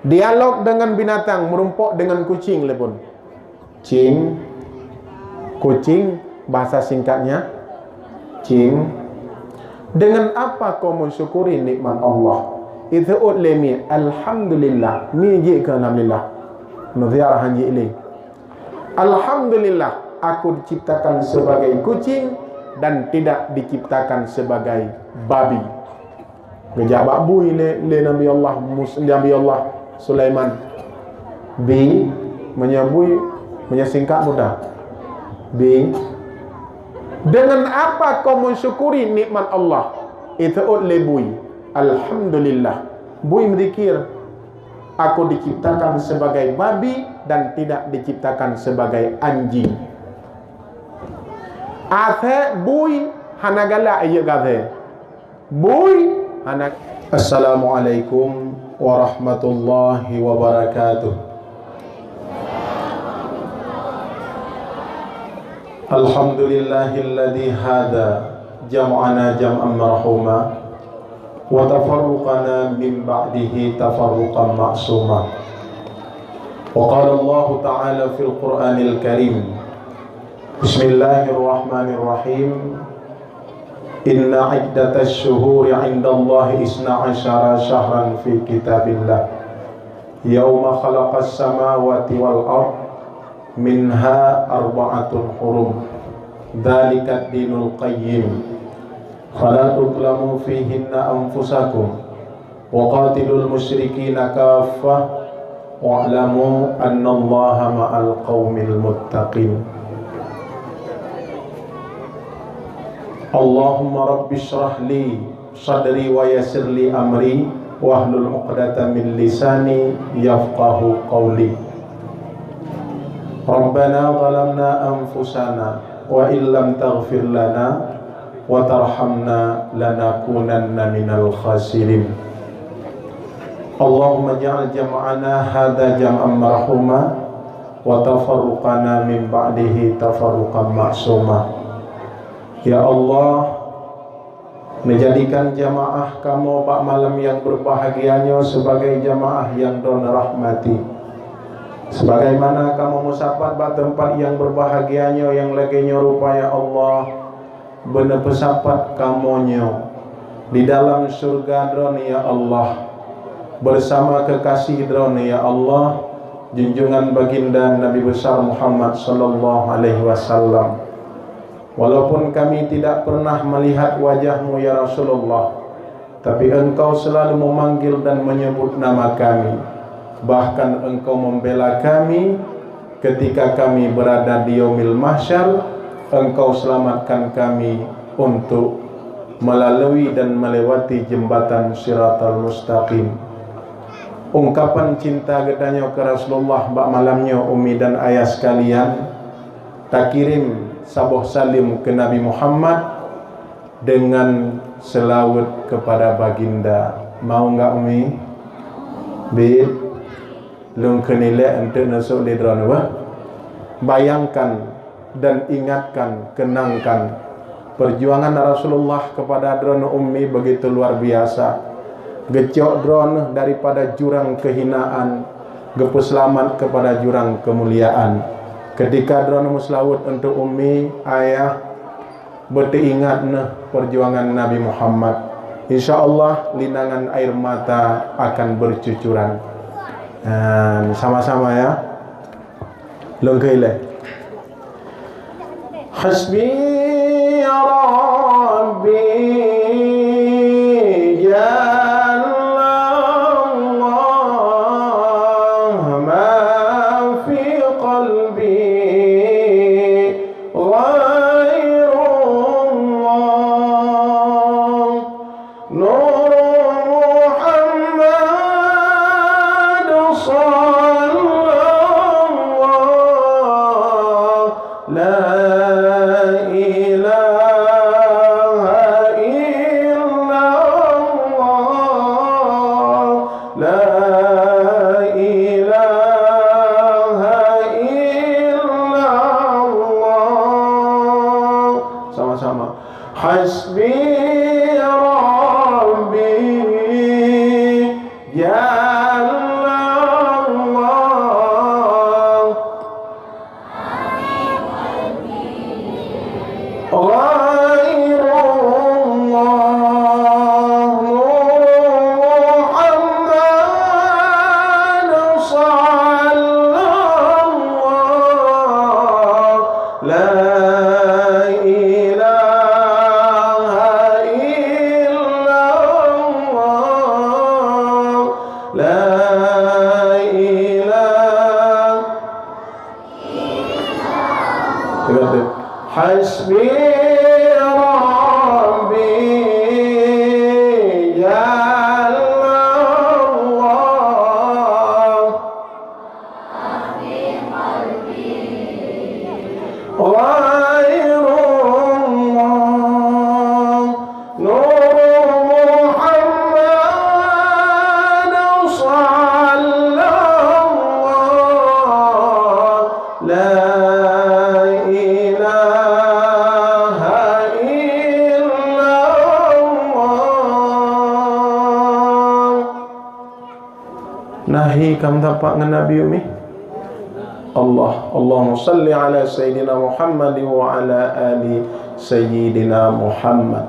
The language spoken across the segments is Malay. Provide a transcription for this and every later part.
Dialog dengan binatang, merumpok dengan kucing lepun. Cing, kucing, bahasa singkatnya cing. Dengan apa kau mensyukuri nikmat Allah? Itu lemi alhamdulillah. Mi ji ke alhamdulillah. Nuziarah haji ini. Alhamdulillah, aku diciptakan sebagai kucing dan tidak diciptakan sebagai babi. Gejak babu ini Nabi Allah Sulaiman. B menyebui menyingkat mudah. B. Dengan apa kau mensyukuri nikmat Allah? Itu lebui. Alhamdulillah. Bui berzikir, aku diciptakan sebagai babi dan tidak diciptakan sebagai anjing. Athe bui hanagala ayat gathe. Bui hanag. Assalamualaikum warahmatullahi wabarakatuh. Alhamdulillahilladzi hada jam'ana jam'an marhuma wa tafarruqana min ba'dihi tafarruqan ma'suma. Wa qala Allah ta'ala fil Qur'anil Karim, Bismillahirrahmanirrahim, Inna iddatash syuhuri 'indallahi 12 syahran fi kitabillah yauma khalaqas samawati wal ardh minha arba'atun hurum dzalika ad-dinul qayyim fala tudlamu fihinna anfusakum wa qatilul musyrikina kaffah wa'lamu annallaha ma'al qaumil muttaqin. Allahumma rabbi shrah li sadri wa yassir li amri wahlul 'uqdatam min lisani yafqahu qawli. Rabbana zalamna anfusana wa illam taghfir lana wa tarhamna lanakunanna minal khasirin. Allahumma ja'al jam'ana hadha jam'an marhuma wa tafarruqana min ba'dihi tafarruqan ma'suma. Ya Allah, menjadikan jamaah kamu pak malam yang berbahagianya sebagai jamaah yang don rahmati. Sebagaimana kamu musapat bak tempat yang berbahagianya yang lagi nyorupa ya Allah, bener pesapat kamonyo di dalam surga drone ya Allah, bersama kekasih drone ya Allah, junjungan baginda Nabi besar Muhammad sallallahu alaihi wasallam. Walaupun kami tidak pernah melihat wajahmu ya Rasulullah, tapi engkau selalu memanggil dan menyebut nama kami. Bahkan engkau membela kami ketika kami berada di yaumil mahsyar. Engkau selamatkan kami untuk melalui dan melewati jembatan Shiratal Mustaqim. Ungkapan cinta gedanya ke Rasulullah bak malamnya umi dan ayah sekalian, tak kirim sabuh salim ke Nabi Muhammad dengan selawat kepada baginda. Mau enggak umi? Bid lung kenile untuk nasuk di drone wah. Bayangkan dan ingatkan, kenangkan perjuangan Rasulullah kepada drone ummi begitu luar biasa. Gecok drone daripada jurang kehinaan, gepu selamat kepada jurang kemuliaan. Ketika drone muslawut untuk ummi ayah, beti ingat perjuangan Nabi Muhammad. InsyaAllah linangan air mata akan bercucuran. Sama-sama ya. Lengkailah. Hasbi ya Rabbi ya Allah ma fi qalbi ghairullah nur Hasbi Rabbi Jalla ilaha hasbi rabbi jallallah ghairullah nur Muhammad sallallahu la nahi kam tapak dengan Nabi umi Allahumma salli ala Sayyidina Muhammad wa ala ali Sayyidina Muhammad.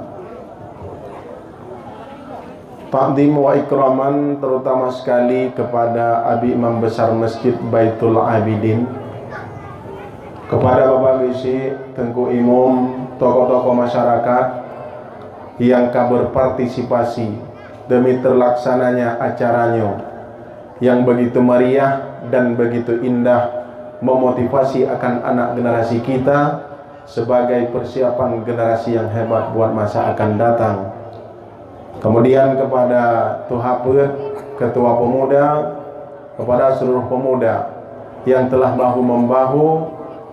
Takdim wa ikraman terutama sekali kepada Abi Imam Besar Masjid Baitul Abidin, kepada Bapak Gisi, Tengku Imam, tokoh-tokoh masyarakat yang berpartisipasi demi terlaksananya acaranya yang begitu meriah dan begitu indah, memotivasi akan anak generasi kita sebagai persiapan generasi yang hebat buat masa akan datang. Kemudian kepada Tuhaput, Ketua Pemuda, kepada seluruh pemuda yang telah bahu-membahu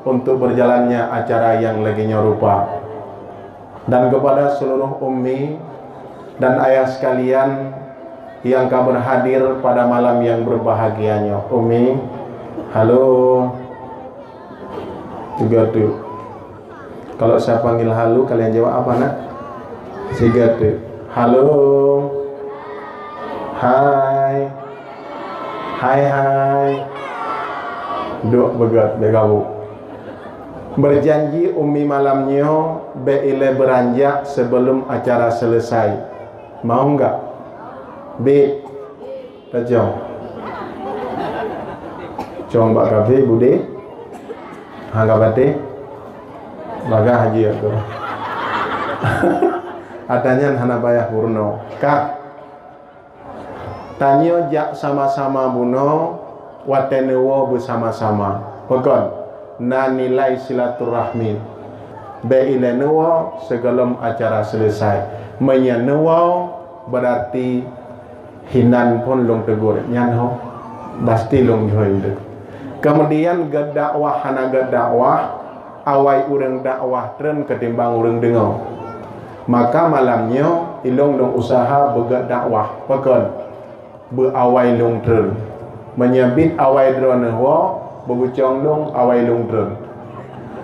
untuk berjalannya acara yang lagi nyerupa, dan kepada seluruh ummi dan ayah sekalian yang kabar hadir pada malam yang berbahagianya. Umi, halo. Juga tuh. Kalau saya panggil halo, kalian jawab apa nak? Tiga tuh. Halo. Hai. Hai hai. Duk begat begabu. Berjanji umi malamnya beile beranjak sebelum acara selesai. Mau enggak? B tajam coba kafe bude hangga bate baga haji aku adanya hana bayah purno kak tanyo jak sama-sama buno watenewo bersama-sama pokon na nilai silaturahmi beile newo sebelum acara selesai menyenewo berarti hinan pun long tegur nyanho pasti long join. Kemudian dakwah hana dakwah awai urang dakwah tren ketimbang urang dengar, maka malamnya ilong dong usaha begat dakwah pekon beawai long tren menyebit awai drone ho bebucong dong awai long tren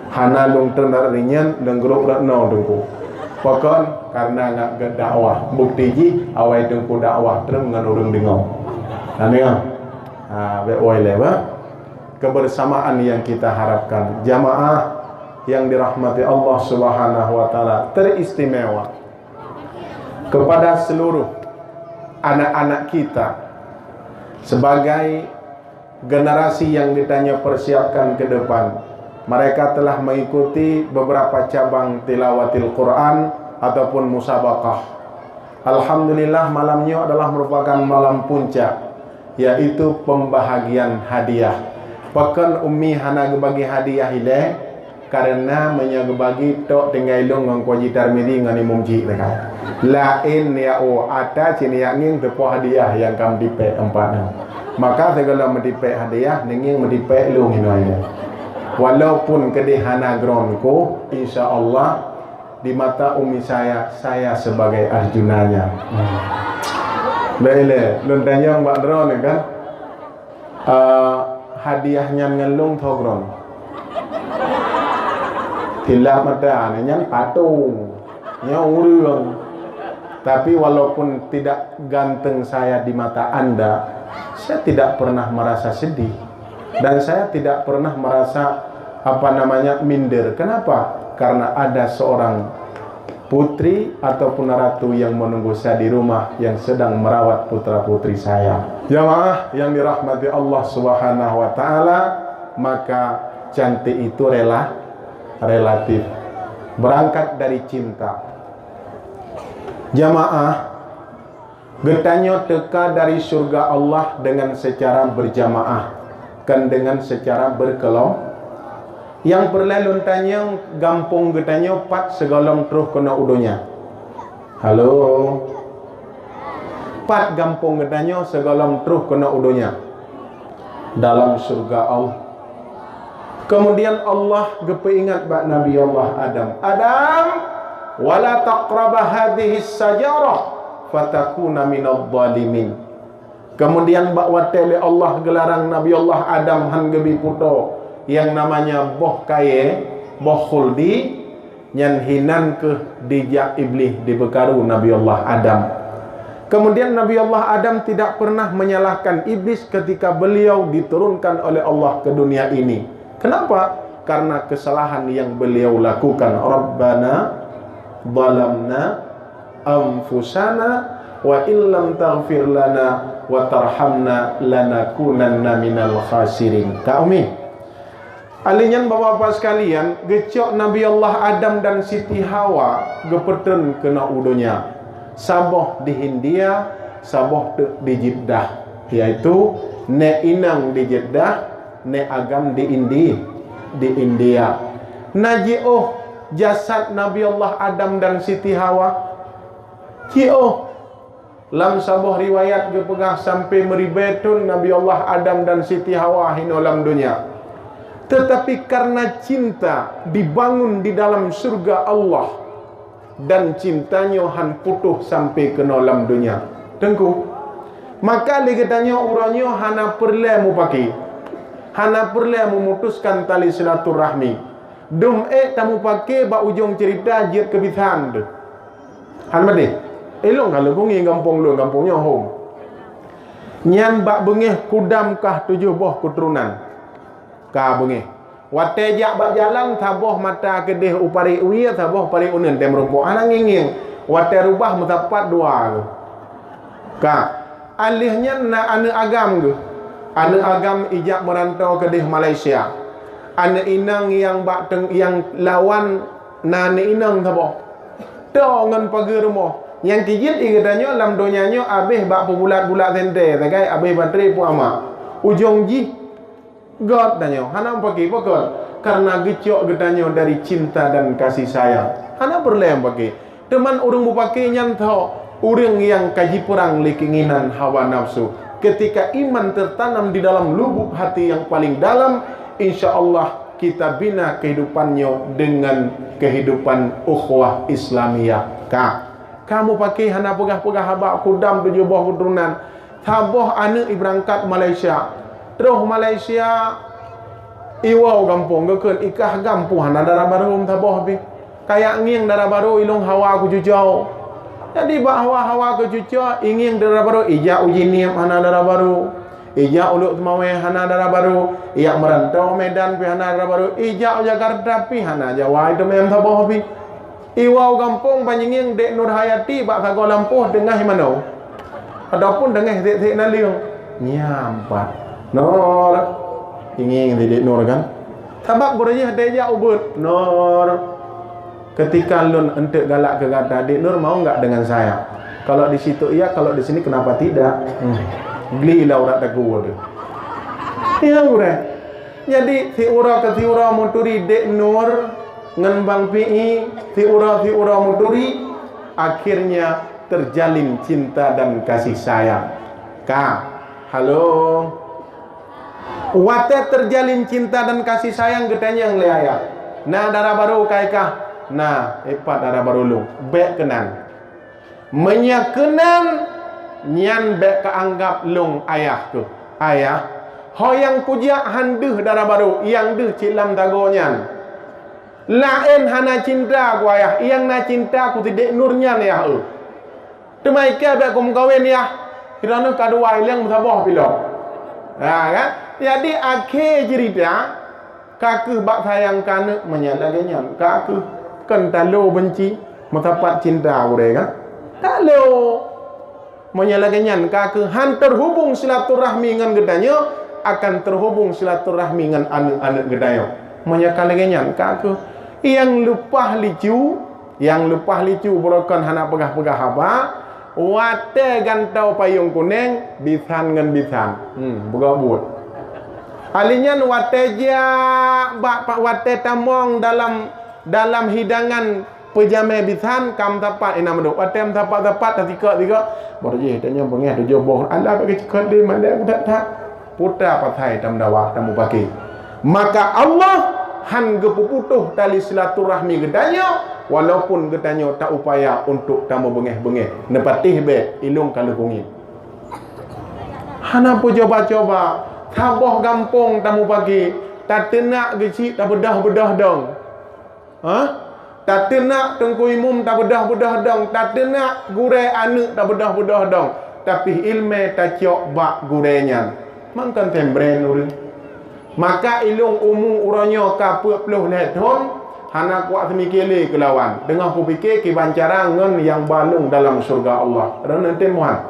hana long tren darinyan deng grup ratno dengku pokon karena nak dakwah bukti ji awai tengku dakwah terus dengan orang dengar. Aneh kebersamaan yang kita harapkan jamaah yang dirahmati Allah Subhanahu wa taala teristimewa kepada seluruh anak-anak kita sebagai generasi yang ditanya persiapkan ke depan. Mereka telah mengikuti beberapa cabang tilawatil Quran ataupun musabaqah. Alhamdulillah malamnya adalah merupakan malam puncak, yaitu pembahagian hadiah. Pakan ummi hana bagi hadiah ile karena menyebagi tok tinggal dong ngangkoji Tirmizi ngani mumji mereka. Lain ya o ada cini yang tepo hadiah yang kam dipe empatnya. Maka segala mendipe hadiah nenging mendipe lu hinoinya. Walaupun kedihana gronku, insya Allah di mata umi saya sebagai arjunanya. Bele, lontanya mbak dron kan? Hadiahnya ngelung togron. Tidak mata, nyan patung, nyan urung. Tapi walaupun tidak ganteng saya di mata Anda, saya tidak pernah merasa sedih dan saya tidak pernah merasa minder. Kenapa? Karena ada seorang putri ataupun ratu yang menunggu saya di rumah yang sedang merawat putra putri saya. Jamaah yang dirahmati Allah Subhanahu wa taala, maka cantik itu relatif. Berangkat dari cinta. Jamaah Getanyo teka dari surga Allah dengan secara berjamaah, kan dengan secara berkelompok. Yang perlu tanya gampung getanyo pat segolong terus kena udonya. Halo. Pat gampung getanyo segolong terus kena udonya dalam surga Allah. Kemudian Allah gepeingat bak Nabi Allah Adam. Adam, wala taqraba hadhihi sajarah fatakuna minadh dhalimin. Kemudian bak watele Allah gelarang Nabi Allah Adam han gebi puto yang namanya boh kaye, boh khuldi, nyan hinan ke dijak iblis dibekaru Nabi Allah Adam. Kemudian Nabi Allah Adam tidak pernah menyalahkan iblis ketika beliau diturunkan oleh Allah ke dunia ini. Kenapa? Karena kesalahan yang beliau lakukan. Rabbana zalamna anfusana wa illam taghfir lana wa tarhamna lanakunanna minal khasirin. Kak Umi, alinyan bapak-bapak sekalian, gecok Nabi Allah Adam dan Siti Hawa gepeten kena udonya. Saboh di Hindia, saboh di Jeddah, yaitu ne inang di Jeddah, ne agam di India. Najioh jasad Nabi Allah Adam dan Siti Hawa. Kio lam saboh riwayat gepegah sampai meribetun Nabi Allah Adam dan Siti Hawa hinolam dunia. Tetapi karena cinta dibangun di dalam surga Allah dan cintanya han putuh sampai ke nolam dunia. Tengku. Maka ligatanya uranyo hana perle mu paki. Hana perle memutuskan tali silaturahmi. Dum tamu pake ba ujung cerita jit kebithan. Han made. Elong kalau bungi kampung lu, kampungnya home. Nyan bak bengih kudam kah 7 boh keturunan. Ka bengih. Wate jak bak jalan taboh mata kedeh upari uya taboh pari unen tem rupo anang nging. Wate rubah mutapat 2. Ka alihnya na ane agam ge. Ane agam ijak merantau kedeh Malaysia. Ane inang yang bak yang lawan na ane inang taboh. Do ngan pager mo. Yang kijit igadanyo lam donyanyo abeh bak pebulat-bulat tente tagai abeh bateri pu ama. Ujung ji God danyo, hana pakai pokok karena gecok gedanyo dari cinta dan kasih sayang. Hana berlem pakai. Teman urung pakai nyantau urang yang kaji perang li keinginan hawa nafsu. Ketika iman tertanam di dalam lubuk hati yang paling dalam, insya Allah kita bina kehidupannya dengan kehidupan ukhuwah Islamiyah. Kamu pakai hana pegah-pegah habak kudam 7 buah keturunan. Taboh ane iberangkat Malaysia. Terus Malaysia iwau kampung geken ikah gampung hana darah baru taboh bi. Kayak nging darah baru ilung hawa ku jujau. Jadi bak hawa-hawa ku jujau ingin darah baru ija uji niam hana darah baru. Ija uluk temawe hana darah baru. Ia merantau Medan pi hana darah baru. Ija Jakarta pi hana Jawa itu mem taboh bi. Iwau kampung panjinging dek Nur Hayati bak kago lampuh dengah manau. Adapun dengah dek naliung nyampat. Nor ingin didik Nur kan tabak berjah deja ubud Nur ketika lun entek galak ke kata dik Nur mau enggak dengan saya kalau di situ iya kalau di sini kenapa tidak beli lah urat dagu tu ya udah jadi tiura ke tiura muturi dik Nur ngan bang PI tiura muturi akhirnya terjalin cinta dan kasih sayang. Halo. Wate terjalin cinta dan kasih sayang gedanya yang leaya. Nah darah baru kaikah. Nah epat darah baru lu. Bek kenan. Menyakenan nyan bek keanggap lung ayah tu. Ayah. Hoyang puja handuh darah baru. Yang duh cilam tagonyan. Lain hana cinta ku ayah. Yang na cinta ku tidak nurnya ya. Demaika bek kum kawin ya. Kirana kadua ilang musabah pilok. Nah kan. Jadi akhir cerita kakek bak sayang kanak menyalahkannya. Kakek kan talo benci matapat cinta boleh kan? Talo menyalahkannya kakek han terhubung silaturahmi dengan gedanya akan terhubung silaturahmi dengan anak-anak gedanya. Menyalahkannya kakek yang lupa licu bukan hana pegah-pegah apa Wate gantau payung kuning, bisan ngan bisan. Bergabut. Alinya wate wate tamong dalam hidangan pejamai bisan kam tapat ina meduk. Wate tapat tiga. Baru je tanya bengeh tu joboh. Allah bagi cekat dia mana tak putra patai tam dawa tamu pakai. Maka Allah han gepuputuh tali silaturahmi gedanya walaupun gedanya tak upaya untuk tamu bengeh-bengeh nepatih be ilung kalau kungit. Hana pun coba-coba taboh gampung tamu pagi tak tenak gecik tak bedah-bedah dong. Tak tenak tengku imum tak bedah-bedah dong. Tak tenak gure anak tak bedah-bedah dong. Tapi ilmu tak ciok bak gurenya. Mangkan tembren urang. Maka ilung umum uranyo ka 40 tahun hana kuat semikili kelawan. Dengar aku fikir kibancara ngen yang balung dalam surga Allah. Rana temuan.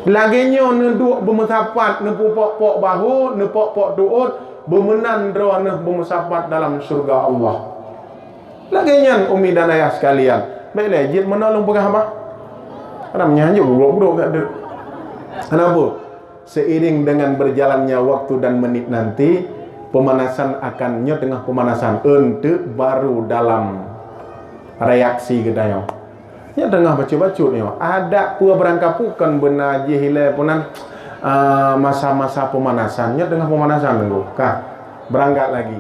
Laginya neduk bermusapat nepuk-pok bahu, nepuk-pok duut, bermenan drone bermusapat dalam surga Allah. Laginya umi dan ayah sekalian. Baiklah, jid menolong pegah apa? Ada menyanyi buruk-buruk tak ada. Kenapa? Seiring dengan berjalannya waktu dan menit nanti, pemanasan akannya tengah pemanasan untuk baru dalam reaksi gedaya. Nya tengah baca-baca ni ada pua berangkapukan benar jihile punan masa-masa pemanasannya tengah pemanasan dulu. Berangkat lagi.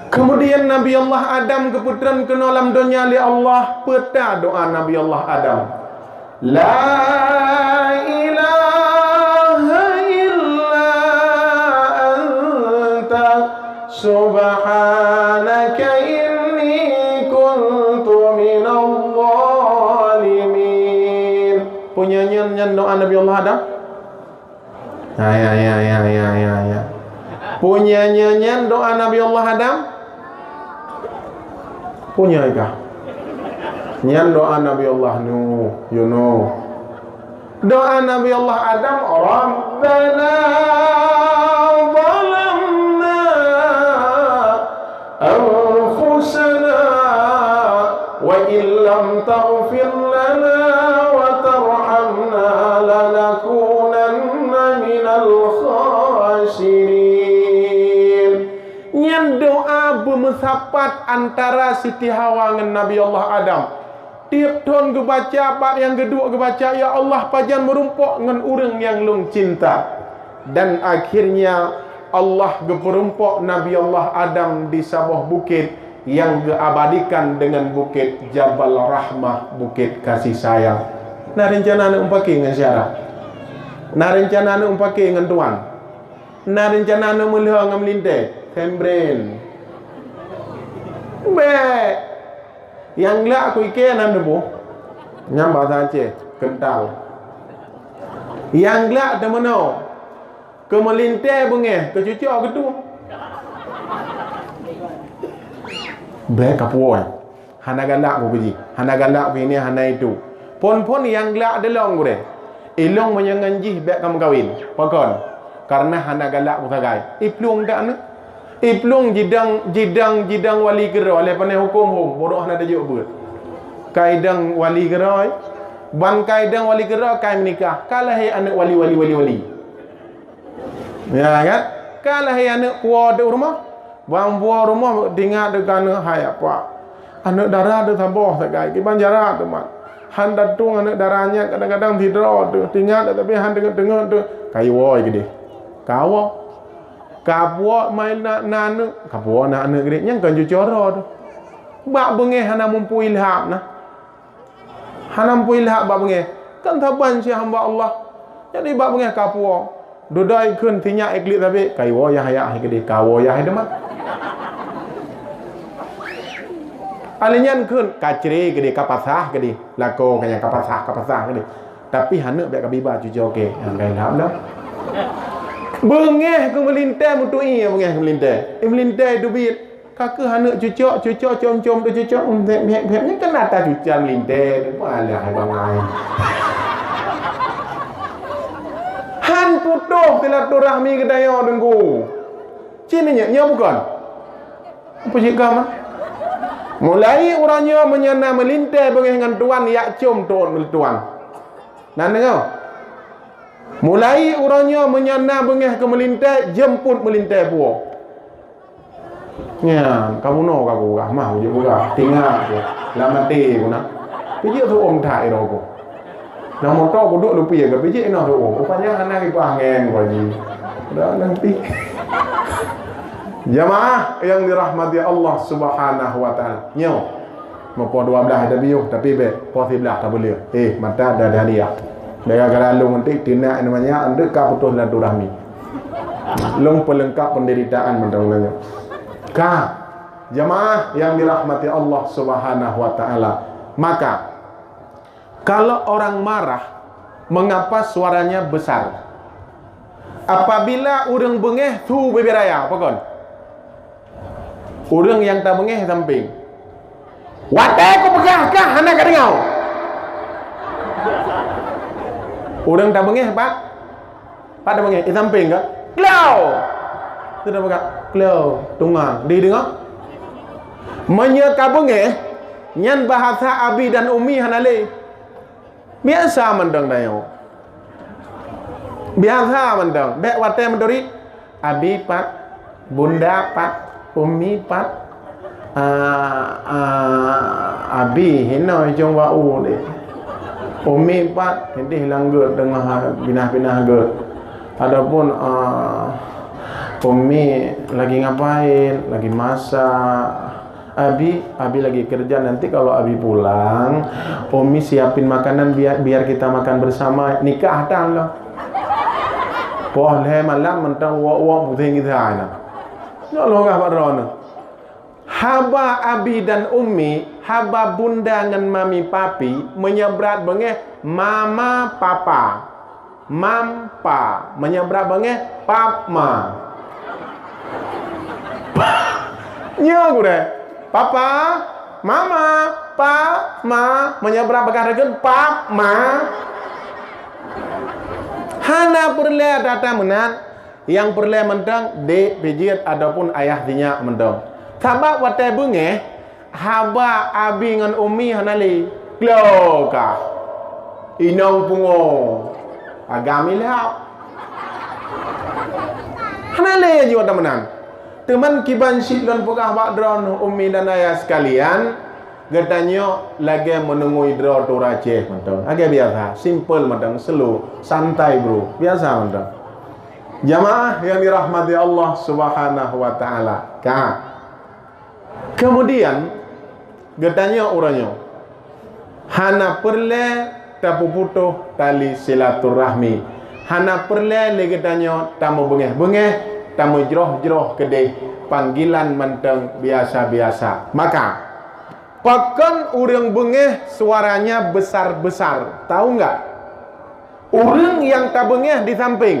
Kemudian Nabi Allah Adam keputusan kena dalam dunia li Allah peta doa Nabi Allah Adam. La ilaha illa anta subhanaka inni kuntu minal zalimin. Punya nyanyian doa Nabi Allah Adam? Ya. Punya nyanyian doa Nabi Allah Adam? Punya kah? Nyan doa Nabi Allah Nuh, Yunus. Doa Nabi Allah Adam, Rabbana zalamna anfusana wa illam taghfir lana wa tarhamna lanakunanna minal khasirin. Nyan doa bermusapat antara Siti Hawa dengan Nabi Allah Adam. Tiap tahun kebaca, bab yang kedua kebaca, ya Allah pajan merumpuk dengan orang yang lung cinta. Dan akhirnya Allah geperumpuk Nabi Allah Adam di sebuah bukit yang diabadikan dengan bukit Jabal Rahmah, bukit kasih sayang. Nah rencana nak umpaki dengan syarat. Nah rencana nak umpaki dengan tuan. Nah rencana nak melihat dengan melintai. Tembren. Baik. Yang lah aku ikan anda bu, nyambah saja kental. Yang lah ada mana? Kemelintai bunga, kecucuk kedua. Baik kapuan. Hana galak aku pergi. Hana galak ini, hana itu. Pon yang lah ada long gue. Ilong menyanganji baik kamu kawin. Pakon. Karena hana galak aku sagai. Iplung tak nak? Iplung jidang wali kera oleh pandai hukum bodoh nak tajuk ber. Kaidang wali kera ban kaidang wali kera kai menikah kalah hai anak wali. Ya kan? Kalah hai anak kuat de rumah. Bang buah rumah tinggal dengan hai apa? Anak darah de tambah sagai ki banjara tu mat. Han datung anak darahnya kadang-kadang tidur tu tinggal tapi han dengar tu kai woi gede. Kawo kapuak main nak kapuak nak gede yang kan jujur tu. Bak bengeh hana mampu ilham nah. Hana mampu ilham bak bengeh. Kan taban si hamba Allah. Jadi bak bengeh kapuak. Dodai kun tinyak iklik tapi kaiwo ya haya gede kawo ya demat. Alinyan kun kacri gede kapasah gede. Lako kanya kapasah gede. Tapi hana bak kabiba jujur ke yang kai ilham dah. Bengeh ke melintai mutui ya bengeh ke melintai. Melintai dubit. Kakak anak cucuk com tu cucuk. Ni kan atas cucuk melintai. Malah bangai. Han putuh silaturahmi kedaya dengku. Cininya nya bukan. Apa cik gam? Mulai orangnya menyana melintai dengan tuan yak cium tuan. Nan dengar? Mulai orangnya menyana bengih ke melintai jemput melintai puak. Ya, kamu no kamu mah je buka tinggal je. La mati guna. Pijik tu om thai ro ko. Nak motor ko duk lupi ke pijik no tu om. Rupanya anak iku angin ko ji. Dah nanti. Jamaah yang dirahmati Allah Subhanahu wa taala. Nyo. Mau 12 ada biu tapi be po 11 tak boleh. Mata dah hadiah. Dia kalau long nanti tina namanya anda ka putus silaturahmi. Long pelengkap penderitaan mendang-dang. Ka jamaah yang dirahmati Allah Subhanahu wa taala. Maka kalau orang marah, mengapa suaranya besar? Apabila urang bengeh tu beberaya, apa kon? Urang yang tak bengeh samping. Watai ko pegah-kah anak kadengau. Urang tak bengeh pak. Pak tak bengeh di samping ke? Klau. Sudah pegang. Klau, tungang. Di dengar? Menyeka bengeh nyan bahasa abi dan umi hanale. Biasa mendang dayo. Biasa mendang. Bek watai mendori abi pak, bunda pak, umi pak, abi hina jong wau de. Umi pak nanti hilang gerd dengan pinah-pinah gerd. Adapun umi lagi ngapain? Lagi masak. Abi lagi kerja. Nanti kalau Abi pulang, umi siapin makanan biar kita makan bersama. Nikah dah lah. Boleh malam mentang wak putih kita ana. Ya Allah enggak barona. Haba abi dan umi, haba bunda dengan mami papi menyebrat bengeh mama papa. Mampa menyebrat bengeh papma. Nya gue. Papa, mama, pa, ma menyebrat bengeh dengan papma. Hana perle data menat yang perle mendang de pijit adapun ayah dinya mendang. Sabab watai bengeh haba abi ngan umi hanali kloka inong pungo agami lehap hanali jiwa temenan teman kiban sidlon pegah bakdron umi dan ayah sekalian Gedanyo lagi menunggu draw tu Aceh mentang. Agak biasa, simple mentang, slow, santai bro, biasa mentang. Jamaah yang dirahmati Allah Subhanahu wa taala. Kemudian gedanyo orangnya hana perle tapu putuh tali silaturahmi. Hana perle le gedanyo tamu bengeh-bengeh, tamu jroh-jroh kedeh panggilan mentang biasa-biasa. Maka pakan urang bengeh suaranya besar-besar. Tahu enggak? Urang yang tak bengeh di samping.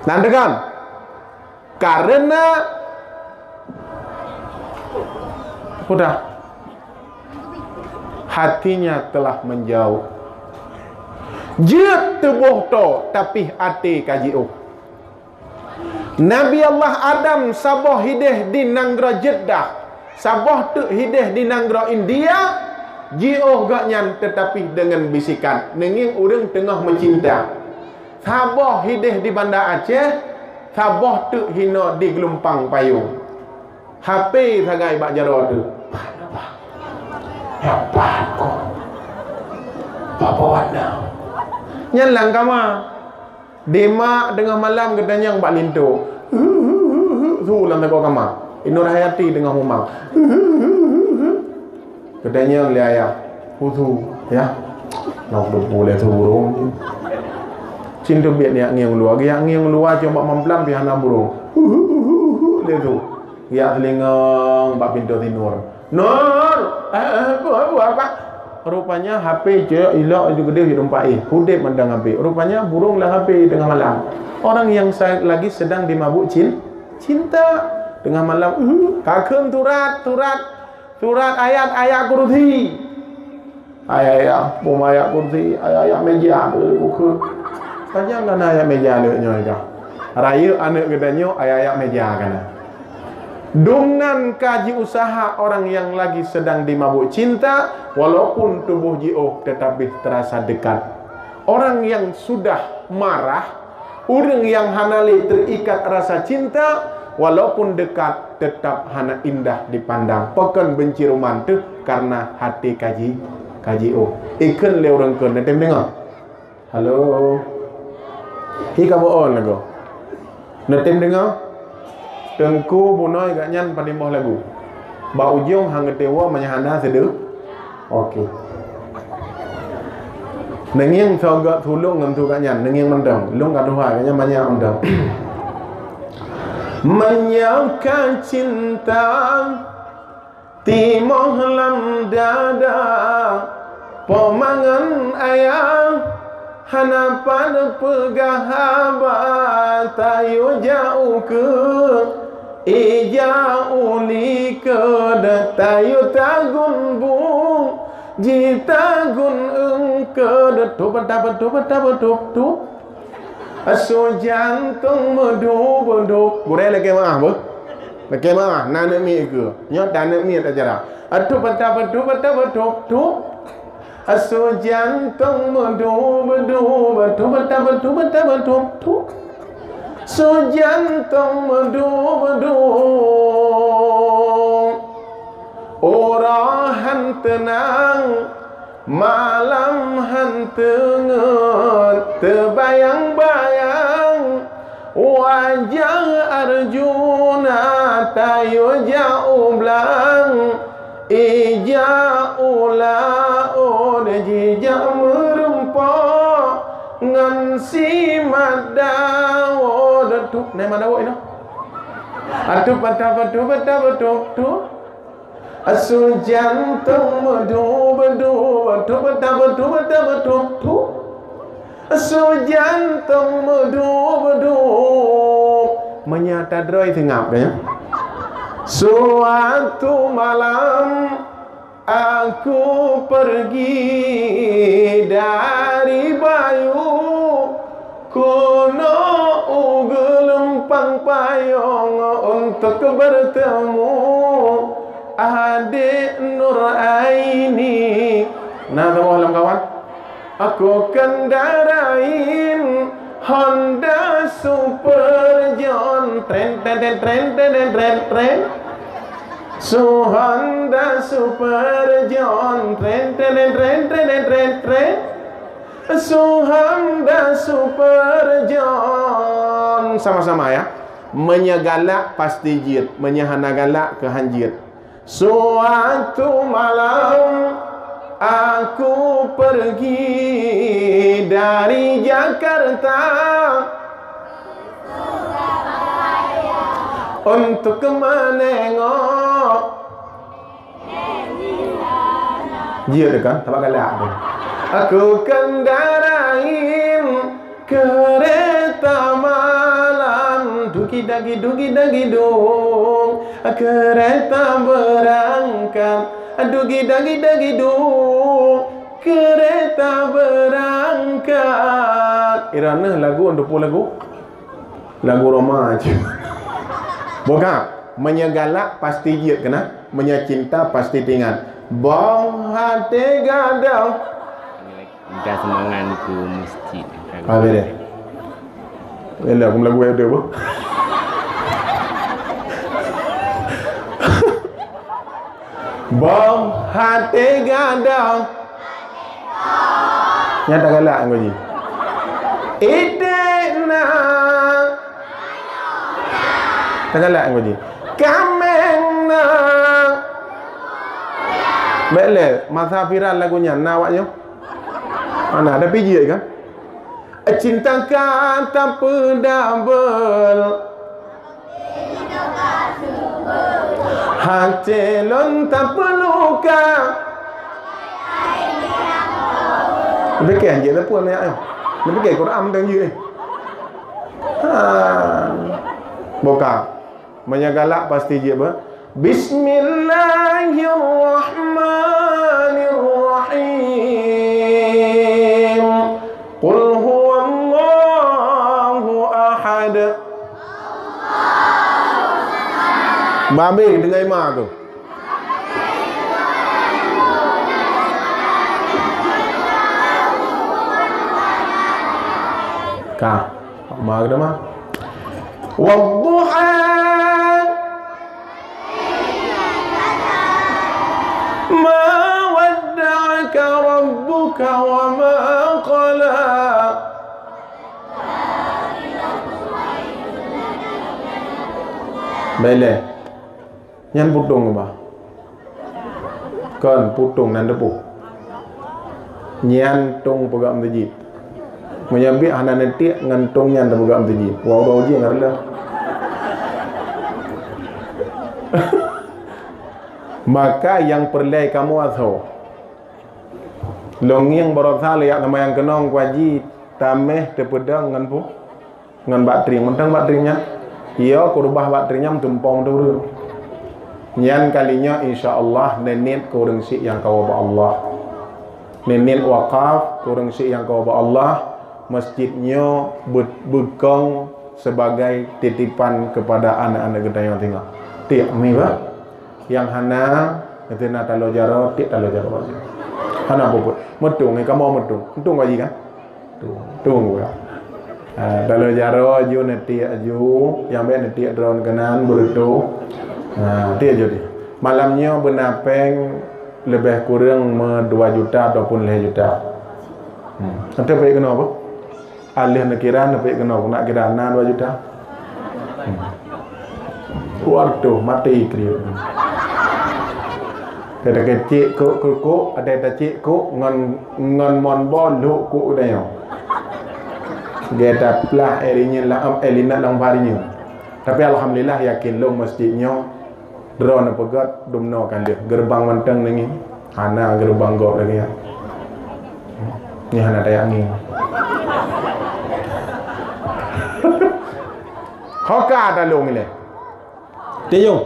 Nantikan. Karena sudah hatinya telah menjauh. Jut tubuh to tapi hati kajiu. Nabi Allah Adam sabah hideh di Nanggara Jeddah. Sabah tu hideh di Nanggara India, jioh gak nyan tetapi dengan bisikan. Nenging urang tengah mencinta. Sabah hideh di Banda Aceh, sabah tu hina di Gelumpang Payung. HP sagai bak jaro tu. Hebat kok. Apa warna? Nyan lang kama. Dema dengan malam gedanyang bak lintu. Su lang tak kama. Inur Hayati dengan humang. Gedanyang liaya. Hutu ya. Nak boleh turun. Cinta biar ni ngiang luar. Dia ngiang luar cuma memplam pihana burung. Dia tu. Dia telingang bak pintu tinur. Nur. Apa? Rupanya HP je ilok juga dia hidup pai. Hudip mendang HP. Rupanya burung lah HP tengah malam. Orang yang lagi sedang dimabuk cinta tengah malam. Kakeng turat ayat-ayat kursi. Ayat ayat kursi, ayat meja buku. Tanya kan ayat meja le nyoy ka. Raya anak gedanyo ayat meja kana. Dengan kaji usaha orang yang lagi sedang dimabuk cinta, walaupun tubuh jio tetapi terasa dekat. Orang yang sudah marah, orang yang hanali terikat rasa cinta, walaupun dekat tetap hana indah dipandang. Pekan benci romantik karena hati kaji o. Ikan le orang kan nanti dengar. Halo. Hi kamu on lagu. Nanti dengar. Tengku bunoi gak nyan padimoh lagu. Ba ujung hang tewa menyahana sedu. Okey. Nengiang soga tulung ngam tu gak nyan, nengiang mendang. Lung gak doa gak nyan banyak mendang. Menyangka cinta timoh lam dada, pemangan ayah hana pada pegahabat tayo jauh ke ija uli ke tayo tagun bung jita gun engke tu aso jantung medu boleh lagi mah bu lagi mah nana mi ke nyot nana mi tak cara atu tu aso jantung medu so jantung medu orahan tenang malam hantenget terbayang-bayang wajah Arjuna tayo jauh belang ija ula jija merempah ngan si madawo datuk nai madawo ini atu patu asu jantung medu asu jantung medu menyata droi tengap ya. Suatu malam aku pergi dari Bayu kono ugelempang payung untuk bertemu adik Nur Aini. Nah, kawan kawan, aku kendarain Honda Super John tren so Honda Super John tren so Honda Super John sama-sama ya. Menyegalak pasti jid, menyahana galak kehanjit. Suatu malam aku pergi dari Jakarta untuk menengok dia kan tak galak tu. Aku kendarain kereta malam dugi dagi dong kereta berangkat dugi dagi dong kereta berangkat. Irana lagu untuk lagu Roma aja. Bukan menyegalak pasti jiat kena, menyacinta pasti tinggal. Bong hati gadau. Dah semangat ku masjid. Apa dia? Elah aku lagu ada apa? Bong hati gadau. Nyata galak kau ji. Idena. Tagala kau ji. Kamena. Bele, masa viral lagunya nawaknya. Mana ada biji kan? Cinta kata pedabel. Hati lontar peluka. Lebih kaya je lah pun ni ayah. Lebih kaya Quran dan je. Buka. Menyegalak pasti je apa? Bismillahirrahmanirrahim. Qul huwallahu ahad. Babe dengan imam tu. Kah. Ma ke mah? Wadduha ma wadda'aka rabbuka wa ma qala. Bele. Nyan putung ba? Kan putung nan depu. Nyan tung pegam tajid. Menyambi hana nanti ngantung nyan pegam tajid. Wow je ngarla. Maka yang perlai kamu atau longiang barotha lihat nama yang kenong waji tameh tepedang ngan pu ngan batring mentang batringnya iya kurubah batringnya tumpong dulu nyan kalinya insyaallah nenit kurang si yang kau ba Allah nenit wakaf kurang si yang kau ba Allah masjidnya bekong sebagai titipan kepada anak-anak kita yang tinggal tiap minggu yang hana itu nak talo jaro tik talo jaro aja hana bobot medung ni kamu medung aja kan tung ya talo jaro aju nanti aju yang ben nanti drone kanan berutu dia jadi malamnya benapeng lebih kurang 2 juta ataupun 5 juta nanti baik kena apa alih nak kira nak baik kena nak kira 2 juta waduh mati kriuk ada kecik kok ada kecik kok ngon mon bon lu kok dah yo geta plah erinya lah elina lang barinya tapi alhamdulillah yakin lo masjidnya drone pegat dumno kan dia gerbang menteng ni hana gerbang gok lagi ya ni hana daya angin hoka dah lo ngile tiyung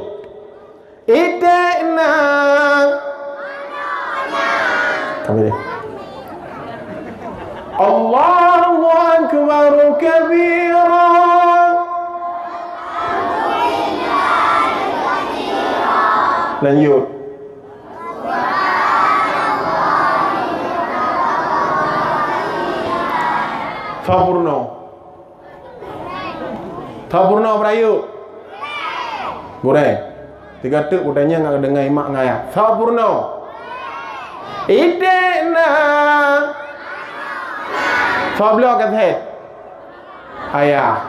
idena kami deh Allahu akbar kabira lanjut Fapurno berayu Goreng 3 tuk udahnya enggak dengar imak ngaya. Fapurno. Idena. Fablo kata ayah.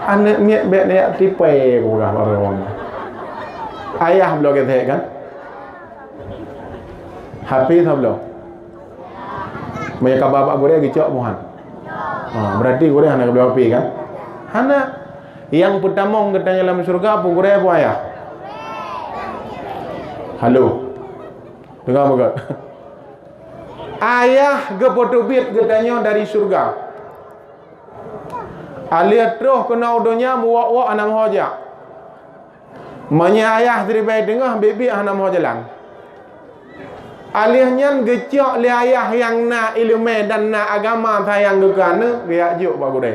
Anak miat bet dia tipe kurang orang. Ayah belum kata kan? Hafiz belum. Mereka bapak gue gicok muhan. Berarti gue anak belum api kan? Anak yang pertama katanya dalam surga apa gue apa ayah? Halo. Dengar bagat. Ayah gepotobit katanya dari surga. Alia terus kena udonya muwak-wak anam hoja. Manya ayah dari bayi tengah bebi anam hojalan. Alihnya gecok li ayah yang na ilmu dan na agama sayang gekana dia juk pak gue.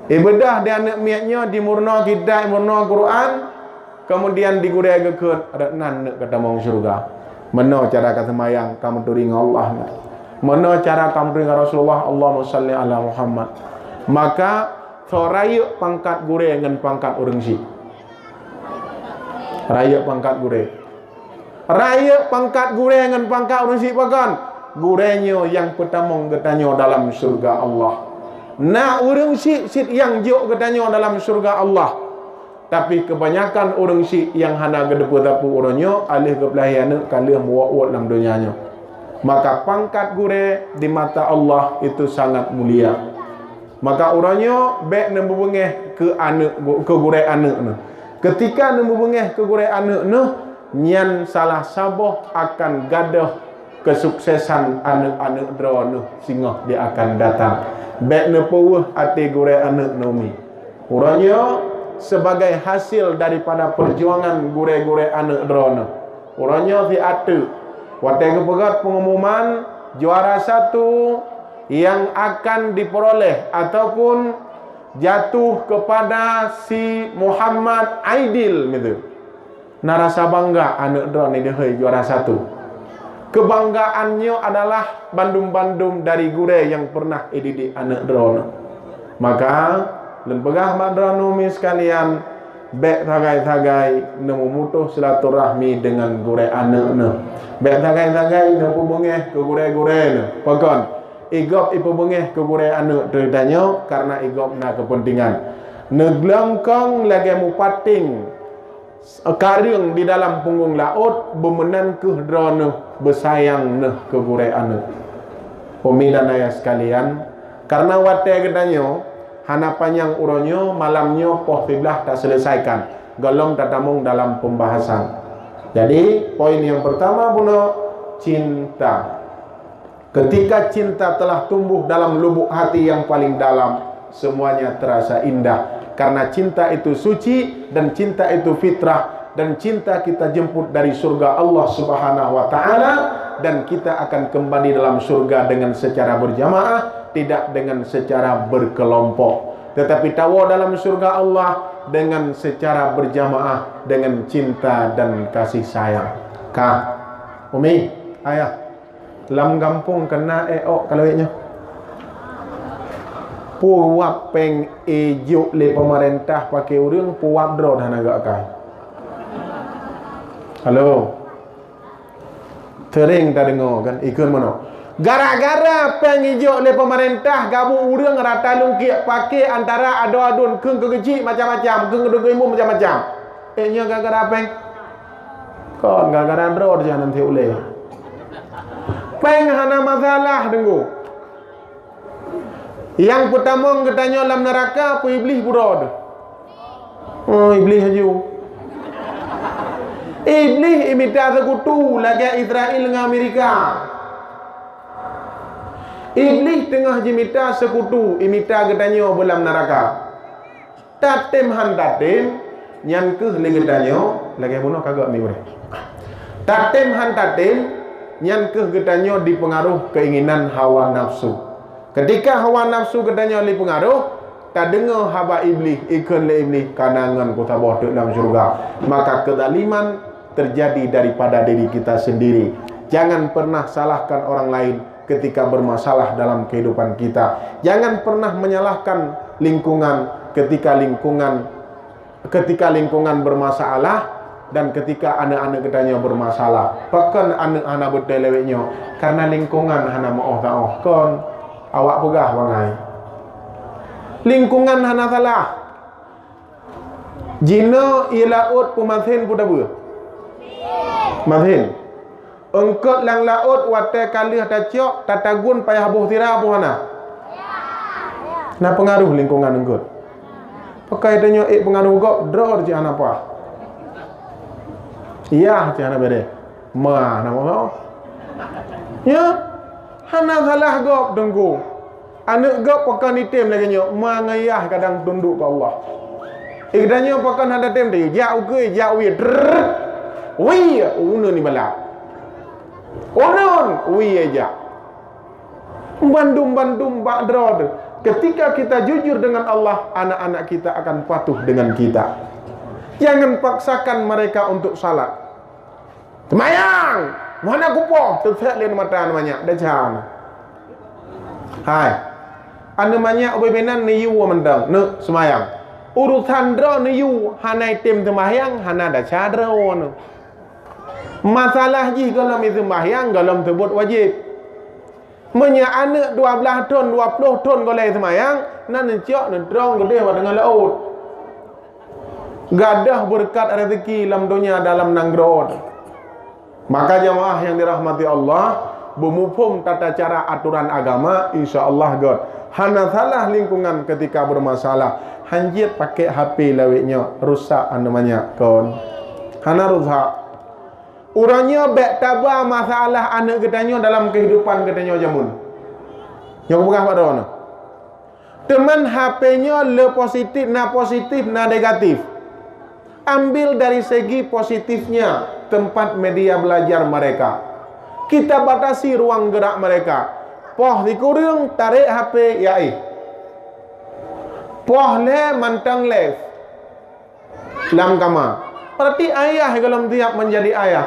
Ibadah dia anak miatnya di murna kita murna Quran kemudian digurai gekut ada nan kata mau surga. Mana cara kata semayang kamu turing Allah. Mana cara kamu turing Rasulullah Allahumma salli ala Muhammad. Maka soraya pangkat gure dengan pangkat orang si. Raya pangkat gure. Raya pangkat gure dengan pangkat orang si pakan. Gurenya yang pertama katanya dalam surga Allah. Nah orang si yang jauh katanya dalam surga Allah. Tapi kebanyakan orang si yang hana gedepu-depu orangnya alih ke pelahiana kalih muwak-wak dalam dunianya. Maka pangkat gure di mata Allah itu sangat mulia. Maka orangnya baik nembubengeh ke anak ke gure anak ne. Ketika nembubengeh ke gure anak ne, nyan salah sabah akan gadah kesuksesan anak-anak drone sehingga dia akan datang. Baik nepeuh ati gure anak nomi. Orangnya sebagai hasil daripada perjuangan gure-gure anak drone. Orangnya di atu. Waktu kepegat pengumuman juara 1 yang akan diperoleh ataupun jatuh kepada si Muhammad Aidil gitu. Narasa bangga anak dron ni dia juara satu. Kebanggaannya adalah bandum-bandum dari gure yang pernah didik anak drone. Maka lempegah madranumi sekalian, bek tagai-tagai nemu mutuh silaturahmi dengan gure anak ne. Bek tagai-tagai nemu bengeh ke gure-gure ne. Pokon igop ipo bengeh ke gure anak ceritanya karena igop na kepentingan. Neglangkang lagi mupating karing di dalam punggung laut bemenan ke drone bersayang ne ke gure anu. Peminat ayah sekalian, karena wate gedanya hana panjang uronyo malamnya poh 15 tak selesaikan, galong tatamung dalam pembahasan. Jadi poin yang pertama buno cinta. Ketika cinta telah tumbuh dalam lubuk hati yang paling dalam, semuanya terasa indah. Karena cinta itu suci dan cinta itu fitrah, dan cinta kita jemput dari surga Allah Subhanahu wa taala, dan kita akan kembali dalam surga dengan secara berjamaah, tidak dengan secara berkelompok. Tetapi tawa dalam surga Allah dengan secara berjamaah dengan cinta dan kasih sayang. Kak, Umi, ayah, lam kampung kena kalau nya puap peng ejuk le pemerintah pakai urang puap dro dah agak kai. Halo. Tering tak dengar kan ikut mana? Gara-gara peng ejuk le pemerintah gabung urang rata lungkik pakai antara ado-adun keung kecil macam-macam, keung gedung macam-macam. Nya gara-gara peng. Kon gara-gara dro dia nanti ule. Peng hana masalah dengu. Yang pertama katanya dalam neraka apa iblis burad. Oh, iblis aja. Iblis imita sekutu lagi Israel dengan Amerika. Iblis tengah jimita sekutu imita katanya dalam neraka. Tatem han tatem nyan ke lagi katanya lagi bunuh kagak mi bre. Tatem han tatem nyan ke katanya dipengaruh keinginan hawa nafsu. Ketika hawa nafsu katanya oleh pengaruh, tak dengar haba iblis, ikut le iblis, kanangan ku tabah dalam syurga. Maka kezaliman terjadi daripada diri kita sendiri. Jangan pernah salahkan orang lain ketika bermasalah dalam kehidupan kita. Jangan pernah menyalahkan lingkungan ketika lingkungan bermasalah dan ketika anak-anak katanya bermasalah. Bahkan anak-anak berteleweknya karena lingkungan hana maoh taoh kon. Awak pegah bangai. Lingkungan hana salah. Jina ilaut pumathin pudabu. Mathin. Engkot lang laut wate kalih tacok tatagun payah buh tira apa hana? Na pengaruh lingkungan engkot. Pakai tanya pengaruh kok dror je ana apa? Iya je ana bede. Ma nama mau. Ya. Hana salah gop dengku. Anak gop pakan item lagi nyo mangayah kadang tunduk ke Allah. Ikdanya pakan ada tem dia. Jauh ke jauh ya. Wi una ni bala. Onon wi aja. Bandum-bandum bak drod. Ketika kita jujur dengan Allah, anak-anak kita akan patuh dengan kita. Jangan paksakan mereka untuk salat. Semayang. Mana kupoh terset lain mata namanya dah jangan. Hai. Anu banyak bebenan ni yu mendang ne semayang. Urusan dro ni yu hanai tim semayang hana dah cadra ono. Masalah ji kalau mi semayang kalau terbut wajib. Menya anak 12 ton 20 ton golai semayang nan ciok nan drong gede dengan laut. Gadah berkat rezeki dalam dunia dalam nangrod. Maka jamaah yang dirahmati Allah, bermufhum tata cara aturan agama, insya-Allah God. Hana salah lingkungan ketika bermasalah, hanjit pakai HP lawiknya, rusak namanya kon. Hana rusak. Urangnya bek tabah masalah anak katanya dalam kehidupan katanya jamun. Yang bukan pada mana? Teman HP-nya le positif na negatif. Ambil dari segi positifnya tempat media belajar mereka. Kita batasi ruang gerak mereka. Poh dikurung tarik HP yai. Poh le mantang le lam kama. Berarti ayah galam siap menjadi ayah,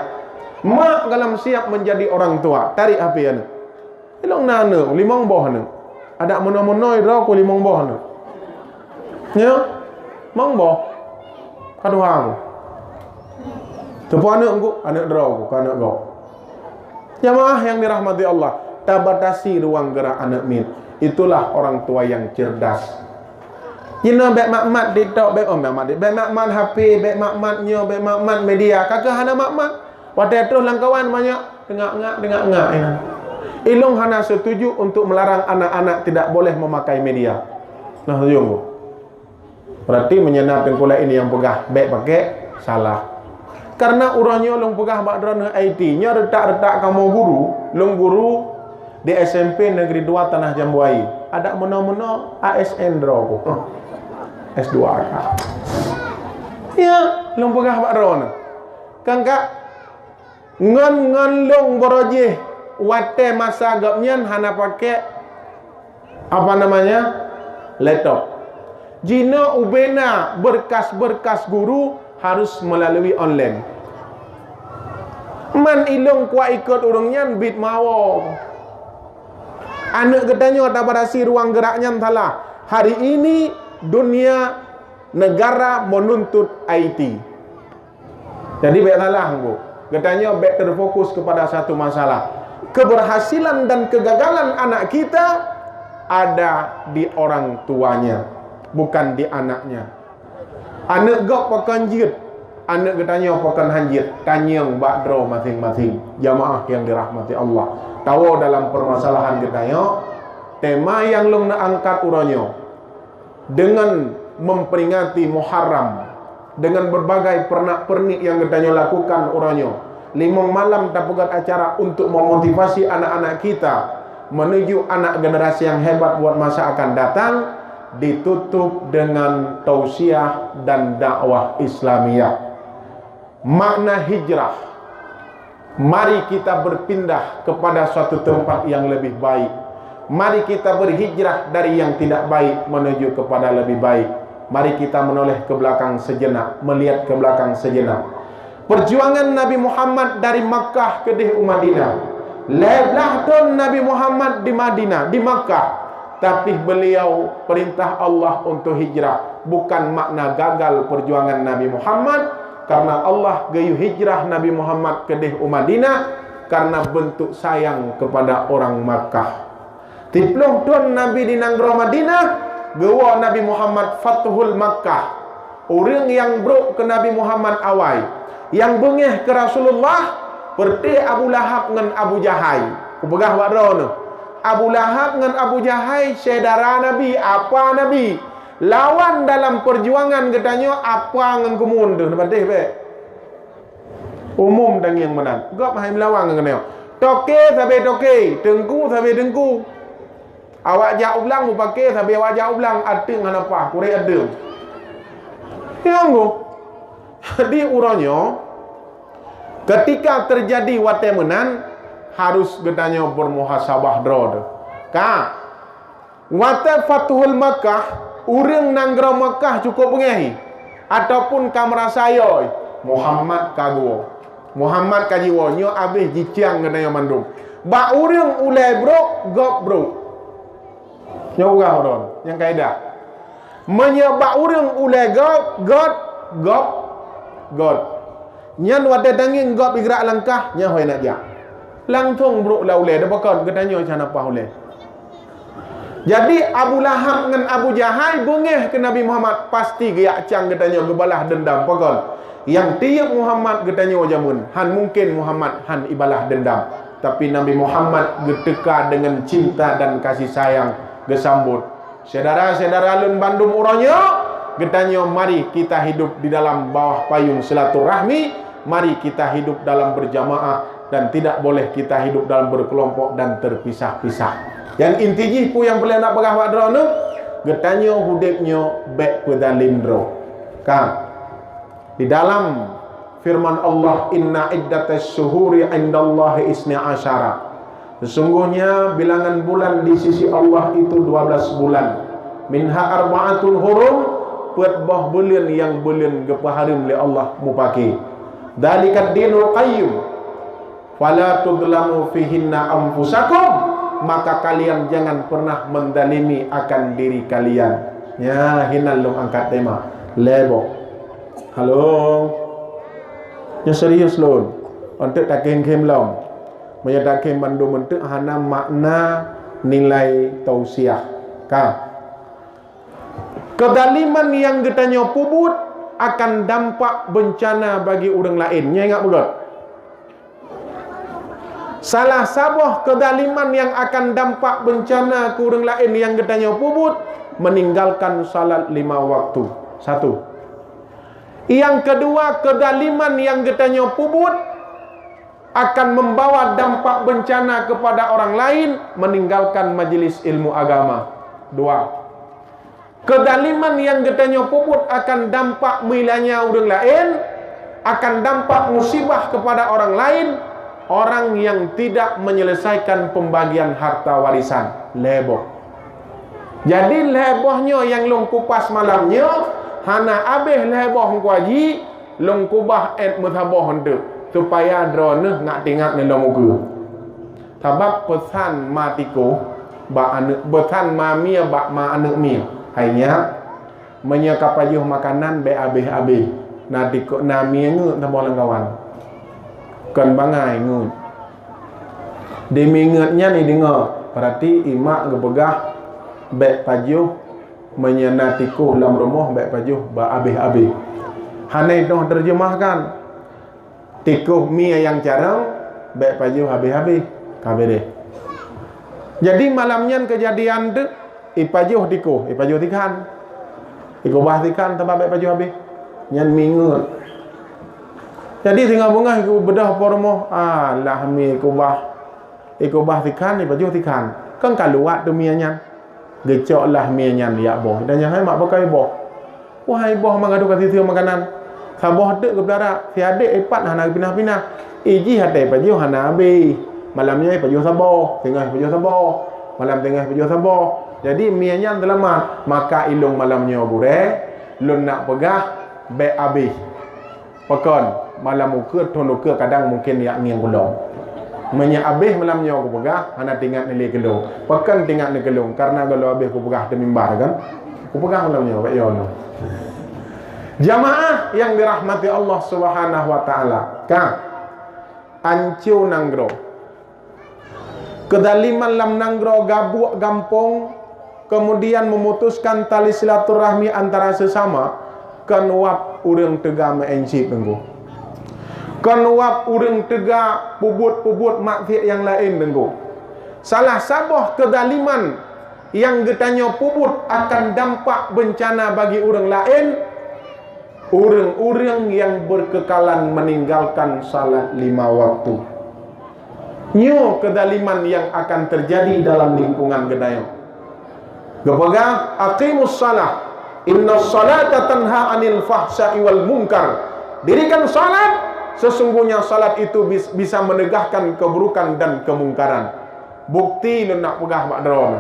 mak galam siap menjadi orang tua. Tarik HP anu. Ilong nana limong boh anu. Ada mono-monoi ro ko limong boh anu. Ya. Mong boh. Kadua aku. Tepu anak draw ko, anak go. Jamaah yang dirahmati Allah, tabatasi ruang gerak anak min. Itulah orang tua yang cerdas. Jina bek makmat ditok bek makmat bek makmat HP, bek makmatnya, bek makmat media. Kakak hana makmat. Waktu terus langkawan banyak dengar-dengar ini. Ilung hana setuju untuk melarang anak-anak tidak boleh memakai media. Nah, setuju. Berarti menyenap pengkula ini yang pegah bek pakai salah. Karena urangnya long pegah bakdrana IT-nya retak-retak kamu guru, long guru di SMP Negeri 2 Tanah Jambuai. Ada mena-mena ASN draw. S2 Kak. Ya, long pegah bakdrana. Kan Kak ngan long boroje wate masa agapnya hana pakai apa namanya? Laptop. Jina ubena berkas-berkas guru harus melalui online. Man ilong kuat ikut urungnya bit mawo. Anak katanya tabarasi ruang geraknya entahlah. Hari ini dunia negara menuntut IT. Jadi baik salah engko. Katanya baik terfokus kepada satu masalah. Keberhasilan dan kegagalan anak kita ada di orang tuanya, bukan di anaknya. Anak gak pakan jid, anak katanya pakan hanjit. Tanyang bakdro masing-masing. Jamaah yang dirahmati Allah. Tahu dalam permasalahan katanya, tema yang long nak angkat uranyo dengan memperingati Muharram, dengan berbagai pernak-pernik yang katanya lakukan uranyo. 5 malam tapukan acara untuk memotivasi anak-anak kita menuju anak generasi yang hebat buat masa akan datang, ditutup dengan tausiah dan dakwah Islamiyah. Makna hijrah, mari kita berpindah kepada suatu tempat yang lebih baik. Mari kita berhijrah dari yang tidak baik menuju kepada lebih baik. Mari kita menoleh ke belakang sejenak, melihat ke belakang sejenak. Perjuangan Nabi Muhammad dari Makkah ke Madinah. Lelah ton Nabi Muhammad di Madinah, di Makkah. Tapi beliau perintah Allah untuk hijrah. Bukan makna gagal perjuangan Nabi Muhammad, karena Allah gayu hijrah Nabi Muhammad ke Madinah karena bentuk sayang kepada orang Makkah. Tiploh ton Nabi di Nanggro Madinah, gawa Nabi Muhammad Fathul Makkah. Orang yang bro ke Nabi Muhammad awal, yang bengeh ke Rasulullah, seperti Abu Lahab dengan Abu Jahai. Kupegah wakrono. Abu Lahab dengan Abu Jahai saudara Nabi, apa Nabi? Lawan dalam perjuangan katanya apa dengan kemundur. Nampak be? Umum dan yang menang. Gak paham lawan dengan dia. Toke sampai toke, dengku sampai dengku. Awak jauh ulang mu pakai sampai awak jauh ulang adeng apa? Kurang adeng. Yang jadi uranyo ketika terjadi watemenan harus gedanya bermuhasabah drod. Ka wate Fathul Makkah, urang Nanggro Makkah cukup bengehi ataupun kamerasayoy Muhammad kaguo. Muhammad kajiwo nyo abis jiciang gedanya mandum. Ba urang ulai bro, gop bro. Nyo gah ron, yang kaidah. Menyebab urang ulai gop, gop. God nyan wate danging gop igrak langkah nya hoi nak ja langsung bro laule dah bakal katanya macam apa oleh. Jadi Abu Lahab dengan Abu Jahal bengeh ke Nabi Muhammad, pasti geyak cang katanya gebalah dendam pakal. Yang tiap Muhammad katanya wajamun han mungkin Muhammad han ibalah dendam, tapi Nabi Muhammad geteka dengan cinta dan kasih sayang gesambut. Saudara-saudara lun Bandung orangnya katanya mari kita hidup di dalam bawah payung silaturahmi, mari kita hidup dalam berjamaah dan tidak boleh kita hidup dalam berkelompok dan terpisah-pisah. Yang intinya pu yang boleh nak pegah wadrone, katanya hudipnya baik pedalimdro. Kan di dalam firman Allah, inna iddatas syuhuri indallahi isna asyara. Sesungguhnya bilangan bulan di sisi Allah itu 12 bulan. minha arba'atul hurum, buat bah bulan yang bulan gepaharim oleh Allah mupaki. Dalikat dinul qayyim, fala tudlamu fihinna anfusakum, maka kalian jangan pernah mendalimi akan diri kalian. Ya, hinal long angkat tema lebo. Halo, ya serius lon. Untuk takin kem long, menyatakan mandu bentuk hana makna nilai tausiah. Ka. Kedaliman yang getanya pubut akan dampak bencana bagi orang lain. Nya ingat betul? Salah sabah kedaliman yang akan dampak bencana ke orang lain yang getanya pubut, meninggalkan salat 5 waktu. 1. Yang kedua, kedaliman yang getanya pubut akan membawa dampak bencana kepada orang lain, meninggalkan majelis ilmu agama. 2. Kedaliman yang getanya puput akan dampak milanya orang lain, akan dampak musibah kepada orang lain, orang yang tidak menyelesaikan pembagian harta warisan. Leboh. Jadi lebohnya yang long kupas malamnya, hana abeh leboh kuaji, long kubah muthabah hendak supaya drone ngak tinggal ni long muka. Sebab pesan matiko ba anak, pesan mamia ba ma anak mia. Hanya menyakap ajuh makanan be abih-abih. Nanti kok nami ngut tambah kawan. Kan bangai ngut. Demi ngutnya ni dengar. Berarti imak ngepegah be pajuh menyenatiku dalam rumah be pajuh ba abih-abih. Hanai dah terjemahkan. Tikuh mi yang jarang be pajuh habis-habis. Kabeh. Jadi malamnya kejadian tu ipajuh tikuh, ipajuh tikan. Ikubah tikan tambah baik pajuh habis. Nyan minggu. Jadi tinggal bunga iku bedah pormo. Lah mi ikubah tikan, ipajuh tikan. Kan kaluat tu mianya. Gecok lah mianya liak boh. Dan yang hai mak pakai boh. Wahai boh mangadu kasih siu makanan. Saboh dek ke belara. Si adik ipat hana pinah-pinah. Iji hati ipajuh hana habis. Malamnya ipajuh saboh, tengah ipajuh saboh. Malam tengah ipajuh saboh. Jadi mianya terlemat, maka ilung malamnya bure, lun nak pegah be habis. Pekon malam muka tonuka kadang mungkin yak ngiang gulung. Menya habis malamnya aku pegah, hana tinggal nilai gelung. Pekon tinggal ni gelung karena kalau habis aku pegah temimbar kan. Aku pegah malamnya baik yo. Jamaah yang dirahmati Allah Subhanahu wa taala. Ka ancu nanggro. Kedaliman lam nanggro gabuk gampong, kemudian memutuskan tali silaturahmi antara sesama, kenuap urang tega mencip tenggu. Kenuap urang tega pubut-pubut maksiat yang lain tenggu. Salah sabah kedaliman yang getanya pubut akan dampak bencana bagi orang lain, orang-orang yang berkekalan meninggalkan salat 5 waktu. Nyo kedaliman yang akan terjadi dalam lingkungan gedaya. Gepegang aqimus salah, innas salata tanha anil fahsya'i wal munkar. Dirikan salat, sesungguhnya salat itu bisa menegahkan keburukan dan kemungkaran. Bukti lu nak pegah mak drone.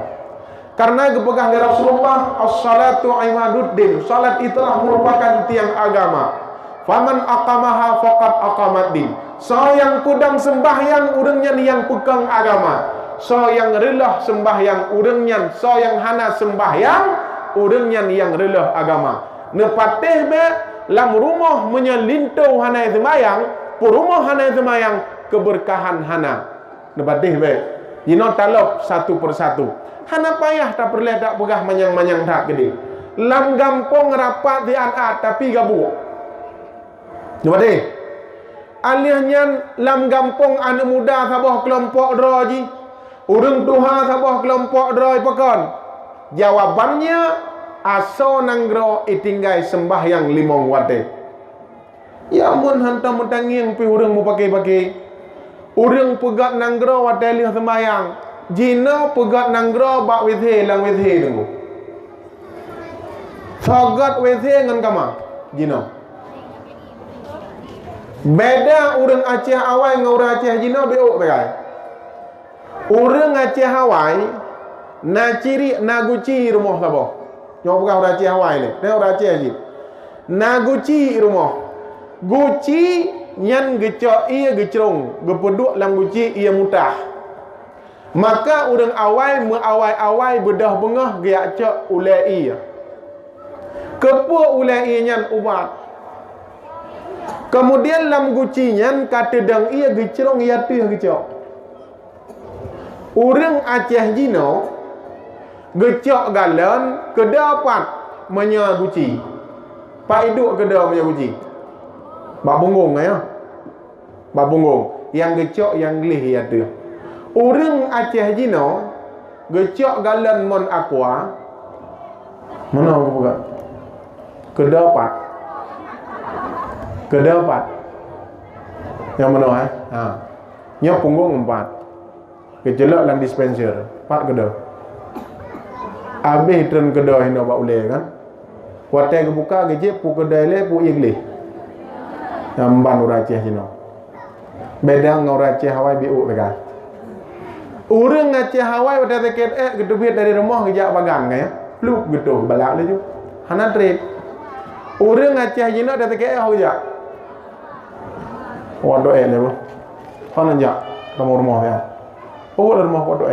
Karena gepegang dari Rasulullah, as-salatu imaduddin. Salat itulah merupakan tiang agama. Faman aqamaha faqad aqamaddin. So yang kudang sembahyang urangnya yang pegang agama. So yang relah sembahyang urangnya, so yang hana sembahyang urangnya yang relah agama. Nepatih be lam rumah menyelintuh hana sembahyang, pu rumah hana sembahyang keberkahan hana. Nepatih be. Jino talop satu persatu. Hana payah tak perlu tak pegah manyang-manyang tak gede. Lam gampong rapat di anak tapi gabuk. Nepatih. Alihnya lam gampong anak muda sabah kelompok droji. Urang tuha sabah kelompok droi pekon. Jawabannya aso nanggro itinggai sembahyang 5 wate. Ya mun hantam mutangiang pi urang mu pakai-pakai. Urang pegat nanggro wate lih sembahyang. Jina pegat nanggro bak wethe lang wethe tunggu. Sagat wethe ngan kama. Jina. Beda urang Aceh awai dengan urang Aceh Jina beok begai. Urang Aceh awai na ciri na guci rumah sabah. Nyo bukan Raci Hawaii le. Tengok Raci aja. Na guci rumah. Guci nyan gecok ia gecrong. Gepeduk lang guci ia mutah. Maka urang awai awai bedah bengah giak cok ulai ia. Kepu ulai ia nyan ubat. Kemudian lam guci nyan kata dang ia gecrong ia tih gecok. Urang Aceh Jino gecok galon kedapat menya guci. Pak hidup kedua menya guci. Bak bunggung ya. Bak bunggung. Yang gecok yang gelih ya tu. Urang Aceh Jino gecok galon mon aqua. Mana aku buka? Kedapat. Kedapat. Yang mana ha? Nya punggung 4. Kejelak dalam dispenser 4 kedua. Habis turun kedua hendak buat ulai kan. Watai ke buka gejek pu kedai le pu iglih. Namban orang Aceh Cina. Beda dengan orang Aceh Hawaii biuk dekat. Urang Aceh Hawaii pada tiket gedubit dari rumah kejak bagan kan ya. Pluk gitu balak le ju. Hana trade. Urang Aceh Cina pada tiket kejak. Waduh le bu. Hana jak rumah ya. Oh rumah waduh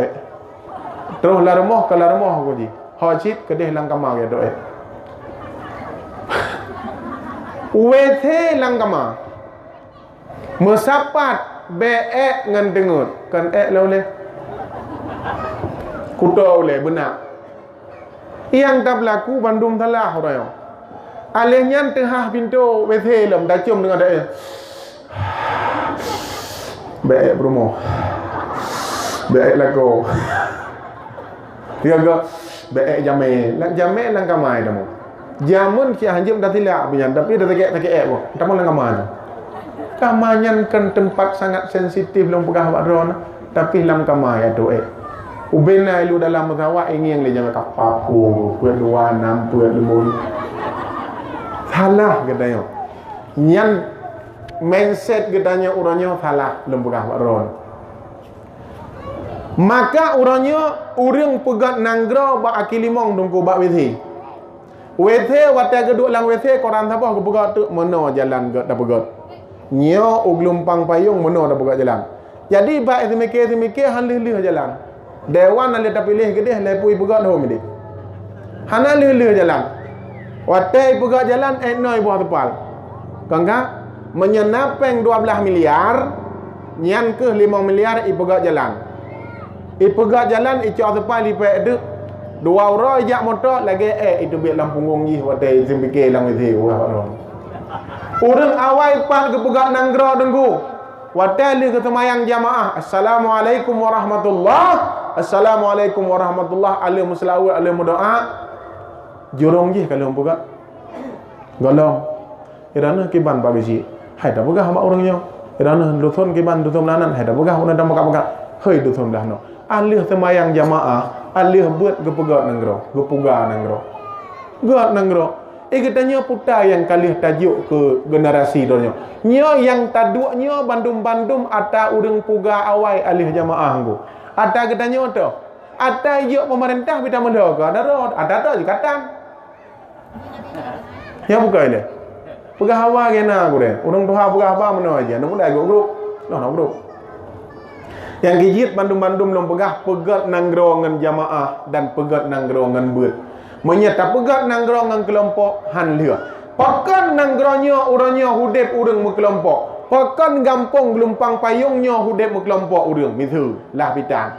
terus lah rumah ke lah rumah aku ji. Hajit kedih lang kamar ya doa. Wethe lang kamar. Mesapat be ngan dengut kan le oleh. Kuto oleh benak. Yang tak berlaku Bandung talah orang. Alihnya tengah pintu wethe lam dah cium dengan doa. Be berumah. Be lagu. Dia go baik jamai lang kamai dah mo. Jamun ki hanjim dah tilak punya tapi dah tekek mo. Tamu lang kamai. Kamanyan kan tempat sangat sensitif long pegah wadron tapi lam kamai ado ubena lu dalam mutawa ingin le jangan kapapu puat 26 puat 5. Salah katanya. Nyan mindset katanya orangnya salah long pegah wadron. Maka urangnya urang pegat nanggro ba akilimong dongko ba wethe. Wethe watai geduk lang wethe koran siapa ke pegat tu meno jalan ke dak pegat. Nyo uglumpang payung meno dak pegat jalan. Jadi ba semike han lih jalan. Dewan ale tak pilih gedeh lepui pegat ho mede. Hana lih jalan. Watai pegat jalan noi buah tepal. Kangga menyenapeng 12 miliar nyan ke 5 miliar i pegat jalan. Pegat jalan icok tepat lipat dek 2 jak motor lagi itu biar lam punggung ji watai sempike lang wethe wah. Urang awai pat ke pegat nanggro dengku. Watai li ke semayang jamaah. Assalamualaikum warahmatullahi. Assalamualaikum warahmatullahi. Alim selawat alim doa. Jurong ji kalau pegat. Golong. Irana kiban bagi si. Hai dah pegah mak orangnya. Irana dusun kiban dusun lanan hai dah pegah orang dah makan. Hei dusun dah no. Alih semayang jamaah, alih buat gepegat nanggro, gepuga nanggro. Gegat nanggro. Katanya putar yang kali tajuk ke generasi donyo. Nyo yang taduknya bandum-bandum ata urang puga awai alih jamaah nggo. Ata katanya to. Ata yuk pemerintah bita mendoga ada to jikatan. Ya buka ile. Puga hawa kena aku deh. Urang tuha puga apa meno aja. Nak mulai grup. Noh grup. Yang gigit bandum-bandum long pegat nanggro ngan jamaah dan pegat nanggro ngan beut. Menyata pegat nanggro ngan kelompok han lia. Pakan nanggronyo urangnya hudep urang berkelompok. Pakan gampong gelumpang payungnya hudep berkelompok urang misu lah pitang.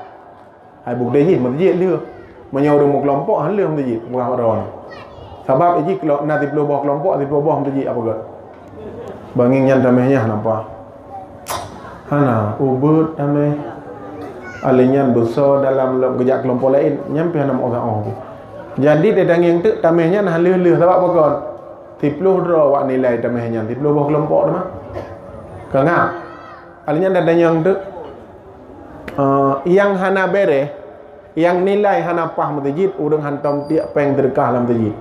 Hai buk dejit masjid lia. Menyau urang berkelompok han lia masjid buah ron. Sebab iki kalau nanti perlu bawa kelompok nanti perlu bawa masjid apa gak. Banging nyan tamehnya nampak. Hana ubud ame alinyan besar dalam kejak kelompok lain nyampe nama orang. Jadi dedang yang tu tamehnya nah leh sebab apa kon? 30 dro wak nilai tamehnya 30 bah kelompok tu mah. Kangah. Alinyan dadang yang tu yang hana bere yang nilai hana pah masjid urang hantam tiak peng derkah dalam masjid.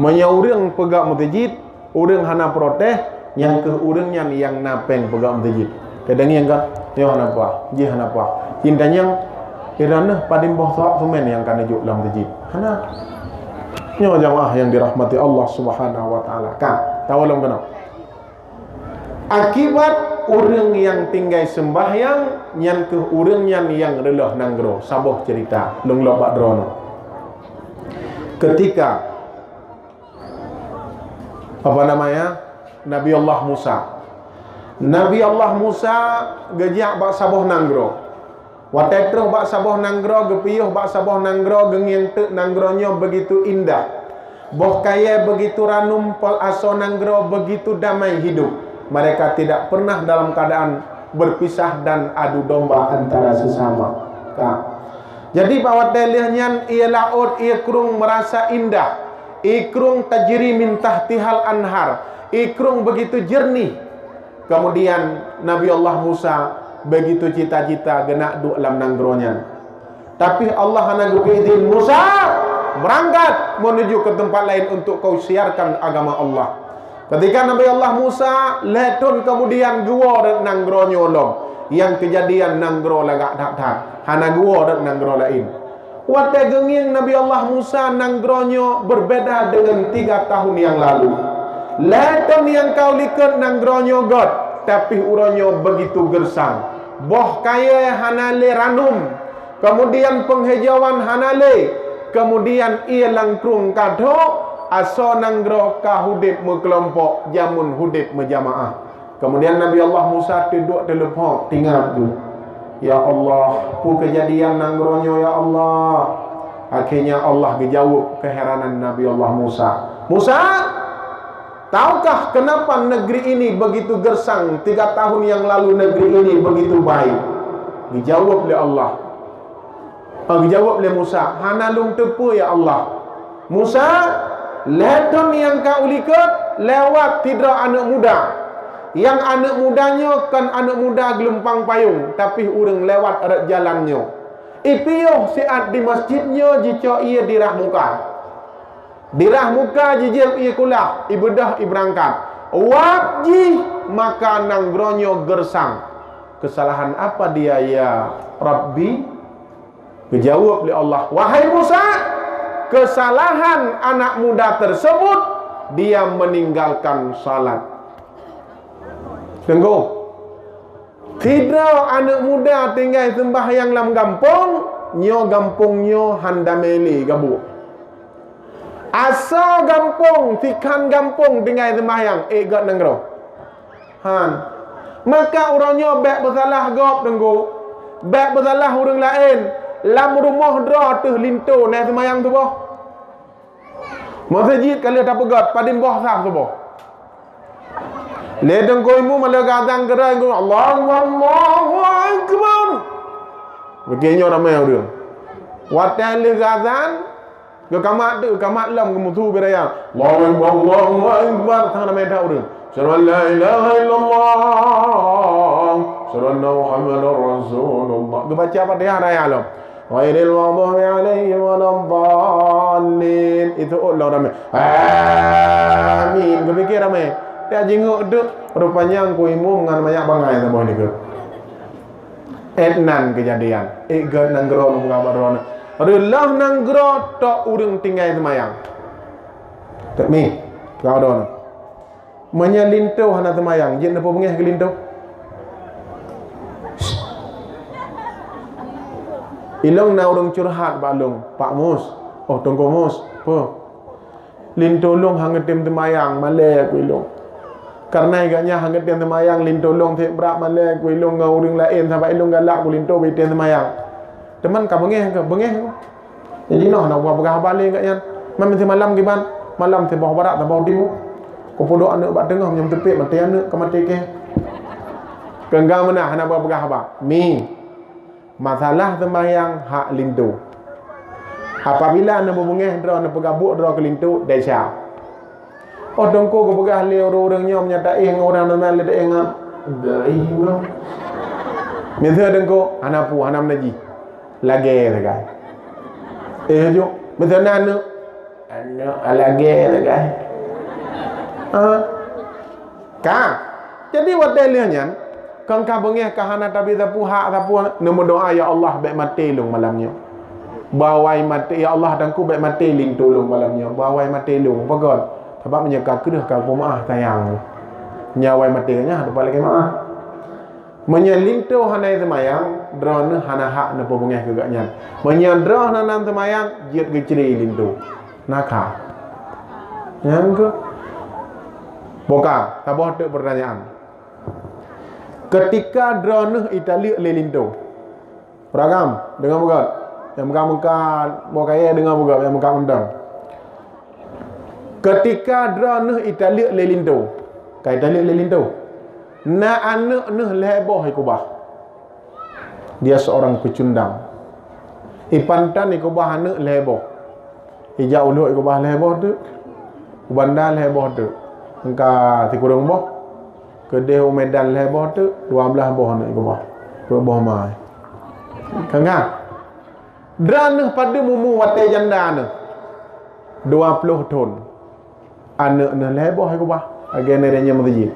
Manya urang pegak masjid urang hana protes yang ke urangnya yang napeng pegak masjid. Kadang yang kan yo hanapa ji hanapa cintanya irana padim boh sok sumen yang kan juk dalam masjid hana Nyo jamaah yang dirahmati Allah Subhanahu wa taala. Kan, tahu long kenapa? Akibat orang yang tinggal sembahyang nyan ke orang yang relah nanggro. Saboh cerita long lobak drono. Ketika apa namanya? Nabi Allah Musa. Nabi Allah Musa gejak bak saboh nanggro. Watetro bak saboh nanggro, gepiyuh bak saboh nanggro, gengiang tek nanggronyo begitu indah. Boh kaya begitu ranum pol aso nanggro begitu damai hidup. Mereka tidak pernah dalam keadaan berpisah dan adu domba antara sesama. Jadi bahwa dalihnya ia laut, ia kurung merasa indah. Ikrung tajri min tahtihal anhar. Ikrung begitu jernih. Kemudian Nabi Allah Musa begitu cita-cita genak duk dalam nanggronya. Tapi Allah hanya izin Musa berangkat menuju ke tempat lain untuk kau siarkan agama Allah. Ketika Nabi Allah Musa letun kemudian gua dan nanggronyo long. Yang kejadian nanggro lagak tak hana gua dan nanggro lain. Wate genging Nabi Allah Musa nanggronyo berbeda dengan 3 tahun yang lalu. Letun yang kau lihat nanggronyo god, tapi uronyo begitu gersang. Boh kaya hanale ranum, kemudian penghijauan hanale, kemudian ia langkrung kado aso nanggro ka hudip mekelompok jamun hudip menjamaah. Kemudian Nabi Allah Musa duduk telepon tinggal tu. Ya Allah, pu kejadian nanggronyo ya Allah. Akhirnya Allah dijawab keheranan Nabi Allah Musa. Musa, tahukah kenapa negeri ini begitu gersang? 3 tahun yang lalu negeri ini begitu baik. Dijawab oleh Allah. Dijawab oleh Musa. Hana lung tepu ya Allah. Musa, letun yang kau lihat lewat tidak anak muda. Yang anak mudanya kan anak muda gelumpang payung, tapi orang lewat erat jalannya. Ipiyuh siat di masjidnya jika ia dirah muka. Dirah muka jijil ia kulah, ibadah iberangkat. Wajib maka nanggronyo gersang. Kesalahan apa dia ya Rabbi? Dijawab oleh Allah, wahai Musa, kesalahan anak muda tersebut dia meninggalkan salat. Tengok, tidak anak muda tinggal sembahyang dalam kampung, nyo kampungnya handameli gabu. Asal kampung, tikan kampung tinggal sembahyang, gat nenggro. Han, maka orangnya bek bersalah gop tengok, bek bersalah orang lain. Lam rumah dra tu linto nak sembahyang tu boh. Masjid kalau tak pegat, padin boh sah tu boh. Ledeng ko imu malah gadang gerai ko Allahu Akbar. Begini ramai orang. Watan le gadan ke kamat lam ke mutu beraya. Allahu Akbar thang ramai dah orang. Syarul la ilaha illallah. Syarul Muhammadur Rasulullah. Ke baca Fatihah raya lam. Ghairil maghdubi alaihim waladdallin. Itu Allah ramai. Amin. Kepikir ramai. Dia jenguk duk rupanya aku imum dengan banyak bangai sama ni ke. Etnan kejadian. Egat nanggro mengabar rona. Adulah nanggro tok urang tinggal semayang. Tak mi, kau dona. Menyelintuh hana semayang. Jin apa bengih kelintuh? Ilong na urang curhat balung. Pak Mus. Oh tunggu Mus. Apa? Lintolong hangat tim semayang malai aku ilong. Karena agaknya hangat yang semayang lintolong tak berat malai ku ilong ngau orang lain sampai ilong galak ku linto betian semayang. Teman ka bengeh ke bengeh. Jadi noh nak buat berah balik agaknya. Malam semalam giban, malam se bawah barat bawah timur. Ku podok anak bak tengah nyam tepik mati anak ke mati ke. Kenggang mana nak buat berah ba? Mi. Masalah semayang hak linto. Apabila anda berbengeh dra anda pegabuk dra ke linto desa. Oh dongko ke pegah li orang-orangnya menyatai orang nama le dengan daihno. Misal dongko anapu anam naji. Lagi sagai. Jo, misal anu lagi sagai. Jadi wadeliannya kan ka bengeh ka hana tabi tapu hak tapu nemu doa ya Allah baik mati long malamnya. bawai mati ya Allah dan ku baik mati ling tolong malamnya bawai mati lung pagon sebab menyeka kedah ka maah tayang nyawai mati nya depan lagi maah menyelintu hanai semayang drone hana hak na pebungeh kegaknya menyandra nanan semayang jiat geceri lintu naka yang ke boka tabah tu pertanyaan ketika drone Italia lelintu ragam dengan bukan yang muka-muka bokaya dengan buka yang muka undang ketika drone Italia lelintu kai Italia lelintu na anak noh leboh ikubah dia seorang pecundang ipantan ikubah anak leboh ija ulu ikubah leboh tu bandar leboh tu engka tikurang boh kedeh Medan leboh tu 12 boh anak ikubah boh mai kangga drana pada mumu wate janda ne 20 ton anak ne leboh ikubah agene renya masjid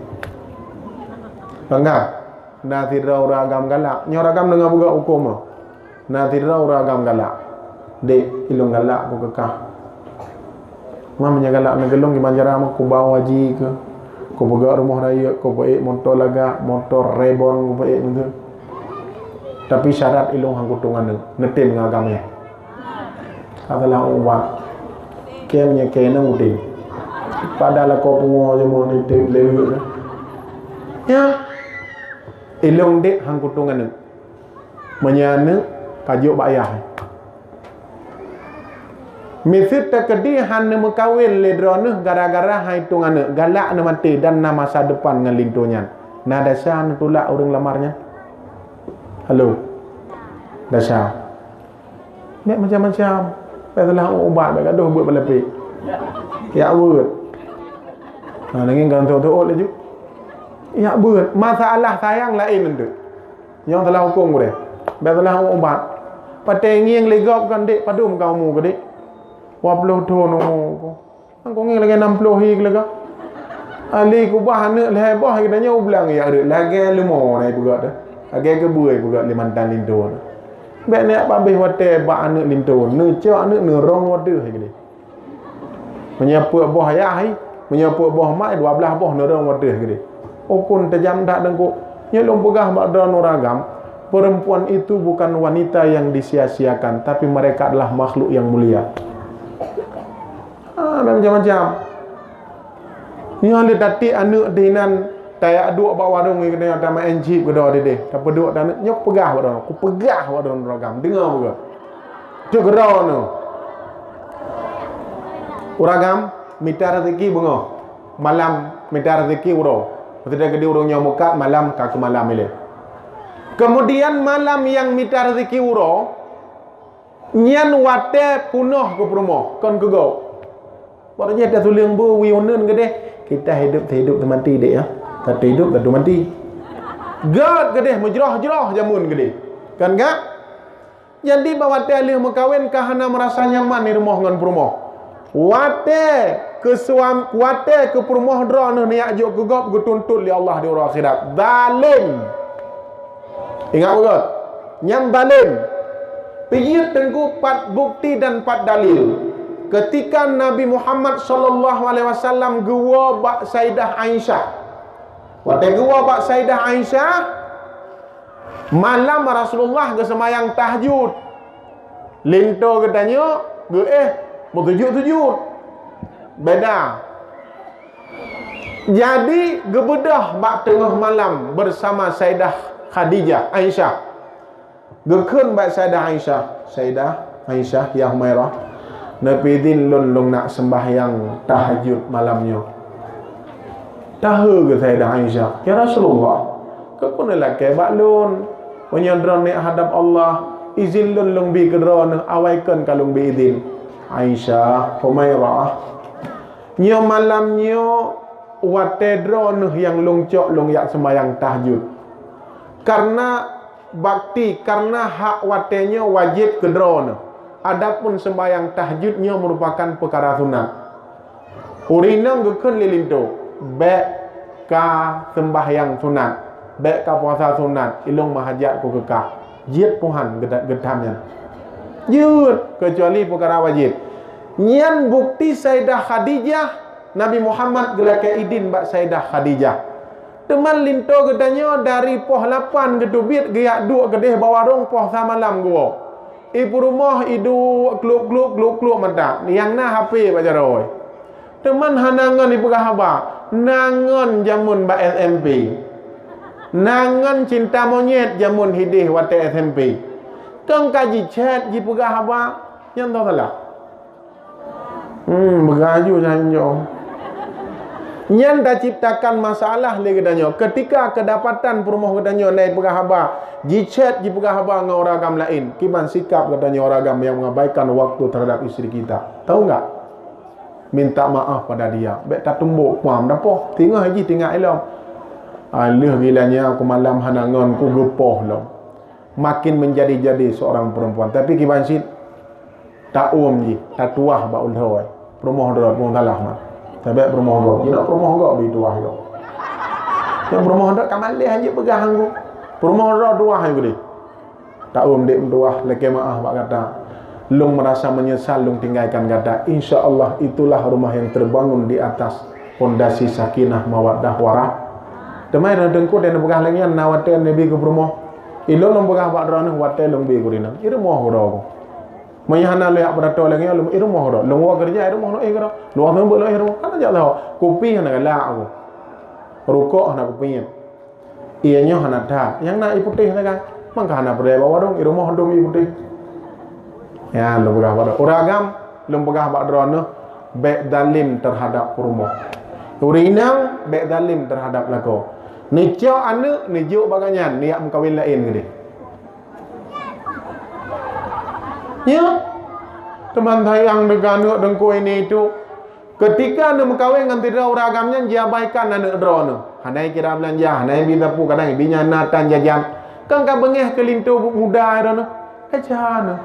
bangga na tirau ragam galak nyoragam dengan buka hukum na tirau ragam galak dek ilung galak ku kekah mamanya galak na gelong di Banjarama ku bawa haji ke ku buka rumah raya ku baik motor laga motor rebon ku baik gitu tapi syarat ilung hang kutungan netin ngagamnya katalah ubat kemnya kena utin padahal kau pungo je mo netin lewe ya ilung dek hang kutungan menyana kajuk bayah misit terkedi han mekawin ledrone gara-gara hai tungan galak ne mati dan na masa depan dengan lintunya na dasar tulak orang lamarnya halo dasar mek macam-macam pasal ubat baik gaduh buat balapi ya buat ha nanging kan tu laju ya buat masalah sayang lain tu yang telah hukum dia pasal ubat patai ngiang legop kan dek padum kamu ke dek 20 ton ko angko ngiang lagi 60 hik lega ali ku bahana leboh kitanya ulang ya ada lagi lemo nai juga dah agak kebuai juga limantan lintu baik ni apa habis wate ba anak lintu ne cak anak ne rong wate gini menyapu boh ayah menyapu boh mai 12 boh ne rong wate gini okun tajam dak dengku nyelong pegah bak dan ragam perempuan itu bukan wanita yang disia-siakan tapi mereka adalah makhluk yang mulia macam-macam ni ada tati anak dinan tayak duk bawa dong ni kena ada main jeep ke dah deh tak peduk dan nyok pegah wadon aku pegah wadon ragam dengar buka tu gerau no uragam mitar rezeki bungo malam mitar rezeki uro ketika gede urungnya muka malam ka ke malam ile kemudian malam yang mitar rezeki uro nyan wate punoh ke promo kon ke go barunya ada tulang bu wionen gede kita hidup mati dek ya tak hidup tak mati gad gede mujrah-jrah jamun gede kan gak jadi bawa telih mekawin kahana merasa nyaman di rumah ngan perumoh wate ke suam wate ke perumoh drone ni ajuk ke gop getuntut li Allah di akhirat zalim ingat betul nyam zalim piyit tengku 4 bukti dan 4 dalil ketika Nabi Muhammad sallallahu alaihi wasallam gua bak Sayyidah Aisyah. Waktu gua bak Sayyidah Aisyah malam Rasulullah ke semayang tahajud. Linto katanya, mau sujud. Beda. Jadi gebedah bak tengah malam bersama Sayyidah Khadijah Aisyah. Gekun bak Sayyidah Aisyah yang merah. Nabi din lon nak sembahyang tahajud malamnya. Tahu ke Sayyidah Aisyah, ya Rasulullah, kau lelaki baklun, menyandra ni hadap Allah, izin lon bi kedron awaikan kalung bi izin. Aisyah, Humairah, nyo malamnya wate dron yang longcok long yak sembahyang tahajud. Karena bakti, karena hak watenya wajib kedron. Adapun sembahyang tahajudnya merupakan perkara sunat. Urinang gekun lilinto, baik ka sembahyang sunat, baik ka puasa sunat, ilung mahajat ku kekah. Jiat Tuhan gedamnya. Jut kecuali perkara wajib. Nyan bukti Sayyidah Khadijah Nabi Muhammad gelake idin bak Sayyidah Khadijah. Teman linto gedanya dari poh 8 gedubit geyak duk gedeh bawah rong poh samalam gua. Ibu rumah idu kluk mata. Yang na HP baca roy. Teman hanangan ibu kahaba. Nangon jamun ba SMP. Nangon cinta monyet jamun hidih wate SMP. Kang kaji chat ji kahaba. Yang tahu salah. Bergaju janjo. Nyan dah ciptakan masalah lagi danyo. Ketika kedapatan perumah kedanyo naik pegahaba, jicet di pegahaba dengan orang agam lain. Kiban sikap kedanyo orang agam yang mengabaikan waktu terhadap isteri kita. Tahu enggak? Minta maaf pada dia. Bek tak tumbuk puam dapoh. Tinggal haji tinggal elok. Alih gilanya aku malam hanangan ku gepoh lo. Makin menjadi-jadi seorang perempuan. Tapi kiban sit tak ji, tak tuah ba ulhoy. Perumah dorot pun talah mah. Sebab perumah gak, dia nak perumah gak beri tuah gak. Yang perumah gak kamalih hanya pegang gak. Perumah gak tuah gak. Tak dek tuah, leke maaf pak kata. Lung merasa menyesal, lung tinggalkan kata. InsyaAllah itulah rumah yang terbangun di atas fondasi sakinah mawaddah warah. Temai dah dengku dan pegang lagi nawaten nabi ke perumah. Ilong lung pegang pak drone waten lung bi kurina. Itu mau gak. Mayahana le ap berato lagi lu iru moh do lu wa kerja iru moh no e karo lu wa ngombo lo iru kan ja lo kopi hana gala aku rukuk hana kopi iya nyo hana tha yang na iputih na kan mangka hana bre bawa dong iru moh dong iputih ya lu pegah pada uragam lu pegah bak drono bek dalim terhadap rumah urinang bek dalim terhadap lako ni cio anu ni juk baganyan niat mengkawin lain gede. Ya, teman sayang dengan anak dengku ini itu ketika anda berkahwin dengan tidak uragamnya dia abaikan anak drone hanai kira belanja hanai bisa pu kadang binya natan jajan kan ka bengeh kelinto muda drone aja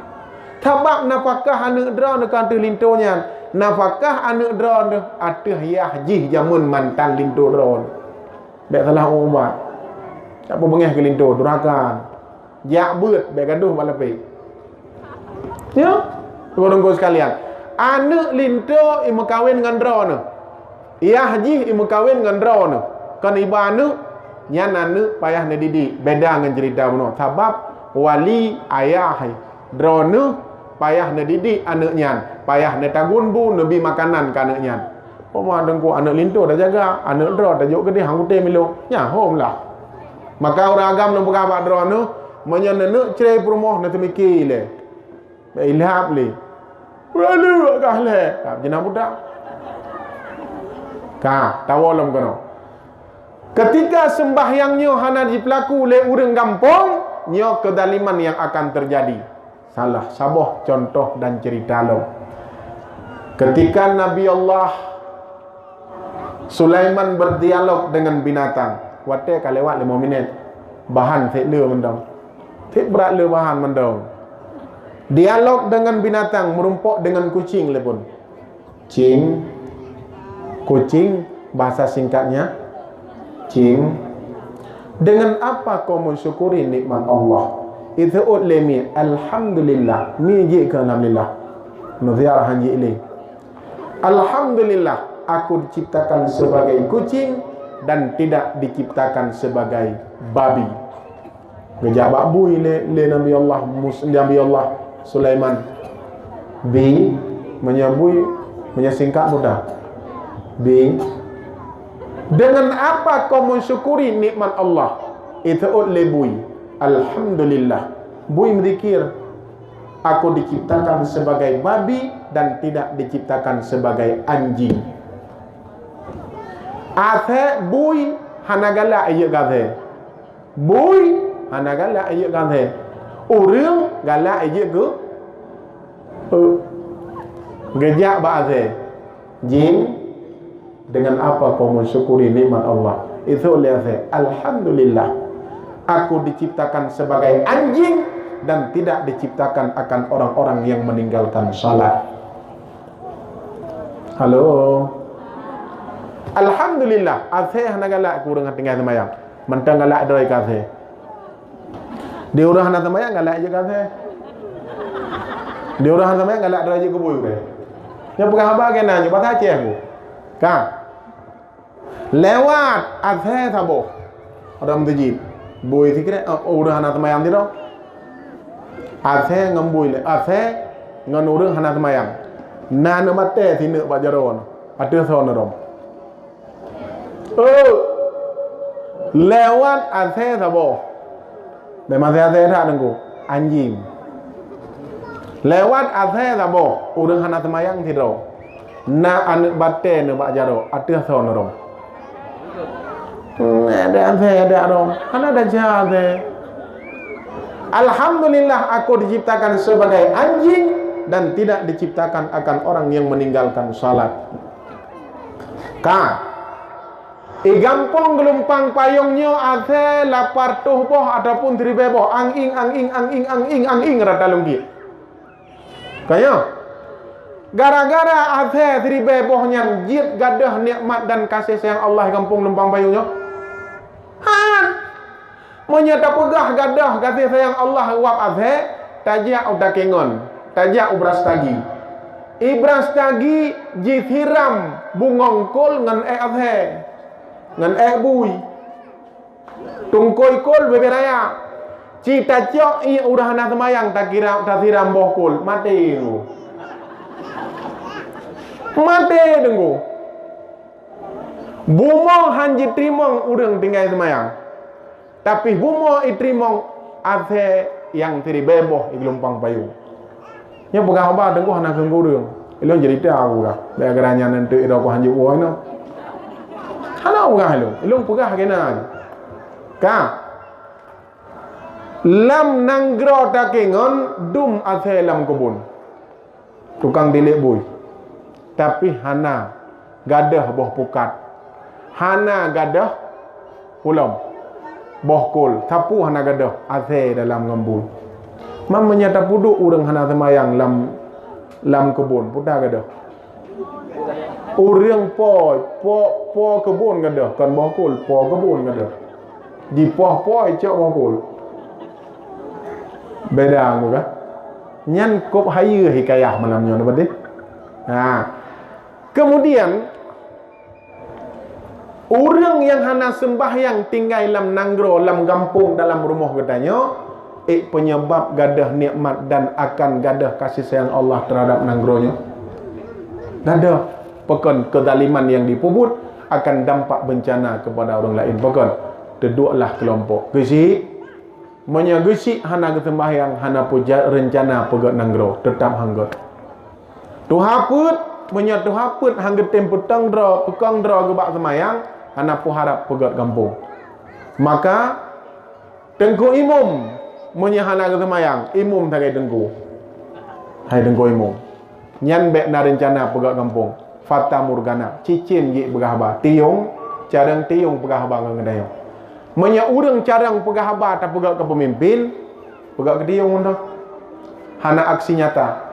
tabak nafkah anak drone kan tu lintonya nafkah anak drone ateh ya jih jamun mantan linto drone dak salah umat tak bengeh kelinto durakan jak beut bek gaduh balape. Ya, tunggu sekalian. Anak linto imu kawin dengan drone. Ia haji imu kawin dengan drone. Kan ibu anak nyan anak payah ne didik. Beda dengan cerita benar. Sebab wali ayah drone payah ne didik anak nyan. Payah ne tagun bu nabi makanan ke anak nyan. Poma dengku anak linto dah jaga, anak drone dah juk gede hang putih milu. Nya hom lah. Maka orang agam nak berapa drone menyenek cerai perumah nak temikir le. Ilham li. Lalu kah le? Tak jenah budak. Kah, tawalam kono. Ketika sembahyangnya hana dipelaku oleh urang kampung, nyo kedaliman yang akan terjadi. Salah sabah contoh dan cerita lo. Ketika Nabi Allah Sulaiman berdialog dengan binatang, wate kalewat 5 minit. Bahan thek le mendong. Thek berat le bahan mendong. Dialog dengan binatang merumpok dengan kucing lepun. Kucing bahasa singkatnya cing. Dengan apa kau mensyukuri nikmat Allah? Itu lemi alhamdulillah. Mi je ke alhamdulillah. Nuziarah haji ini. Alhamdulillah aku diciptakan sebagai kucing dan tidak diciptakan sebagai babi. Gejak babu le Nabi Allah Sulaiman B menyambui menyesingkat mudah B dengan apa kau mensyukuri nikmat Allah itu lebui alhamdulillah bui berzikir aku diciptakan sebagai babi dan tidak diciptakan sebagai anjing athe bui hanagala ayat gathe bui hanagala ayat gathe urang galak aje ke gejak ba'athe jin dengan apa kau mensyukuri nikmat Allah itu lihathe alhamdulillah aku diciptakan sebagai anjing dan tidak diciptakan akan orang-orang yang meninggalkan salat. Halo alhamdulillah athe hana galak kurang tinggal semayang mentang galak doi kathe dia orang nak temayang galak je kata. Dia orang sama galak derajat ke boy deh. Nya pegang apa kena nya patah ceh aku. Ka. Lewat azhe sabo. Adam tejid. Boy sikre orang hana semayang tidak. Azhe ngambui le. Azhe ngan orang hana semayang. Na mate sini Pak Jaron. Ada sono rom. Lewat azhe sabo. Memang azhe tak nengku. Anjing. Lewat azhe sabo. Orang hana semayang tidak. Na anak bate ne Pak Jaro. Ada sono rom. Ada dong. Kan ada jahat. Alhamdulillah aku diciptakan sebagai anjing dan tidak diciptakan akan orang yang meninggalkan salat. Gampang gelumpang payungnya ase lapar tuh boh ataupun tribe boh anging rata lungki. Kaya gara-gara ase tribe bohnya jit gadah nikmat dan kasih sayang Allah gampang lumpang payungnya. Menyata pegah gadah kasih sayang Allah wap azhe tajak udah kengon tajak ubras tagi ibras tagi jithiram bungongkol ngan azhe ngan bui tungkoi kol beberaya cita cok i udah anak semayang tak kira tak siram bohkol mati lu mati dengku bumong hanji trimong udang tinggal semayang. Tapi bumo itrimong ate yang tiri beboh iglumpang payu. Nya pegah ba dengku hana kengku deung. Ilong jadi tahu ka. Ba garanya nanti ida ko hanji wo no. Hana uga ilong pegah kena. Ka. Lam nanggro takengon dum ate lam kebun. Tukang dilek boy. Tapi hana gadah boh pukat. Hana gadah pulam. Bohkol tapu hana gadah ase dalam ngembul. Mamanya tapu duk urang hana semayang lam kebun puta gadah. Urang po kebun gadah kan bohkol po kebun gadah. Di po cok bohkol. Beda aku kan. Nyan kop hayu hikayah malamnya napa deh. Kemudian orang yang hana sembahyang tinggal dalam nanggro, dalam kampung, dalam rumah katanya, penyebab gadah nikmat dan akan gadah kasih sayang Allah terhadap nanggronya. Gadah pekan kezaliman yang dipubut akan dampak bencana kepada orang lain. Pekan deduklah kelompok gesik, gesik hana kesembahyang, hana puja rencana pegat nanggro, tetap hanggot. Tuhaput tuhaput hangget temputang dra, pekang dra gebak semayang. Anak pu harap pegat kampung. Maka tengku imum menyahana ke semayang. Imum takai tengku. Hai tengku imum. Nyan bek na rencana pegat kampung. Fata Morgana. Cicin je pegahaba. Tiung. Carang tiung pegahaba ngedayong. Menya urang carang pegahaba tak pegat ke pemimpin. Pegat ke tiung dah. Hana aksi nyata.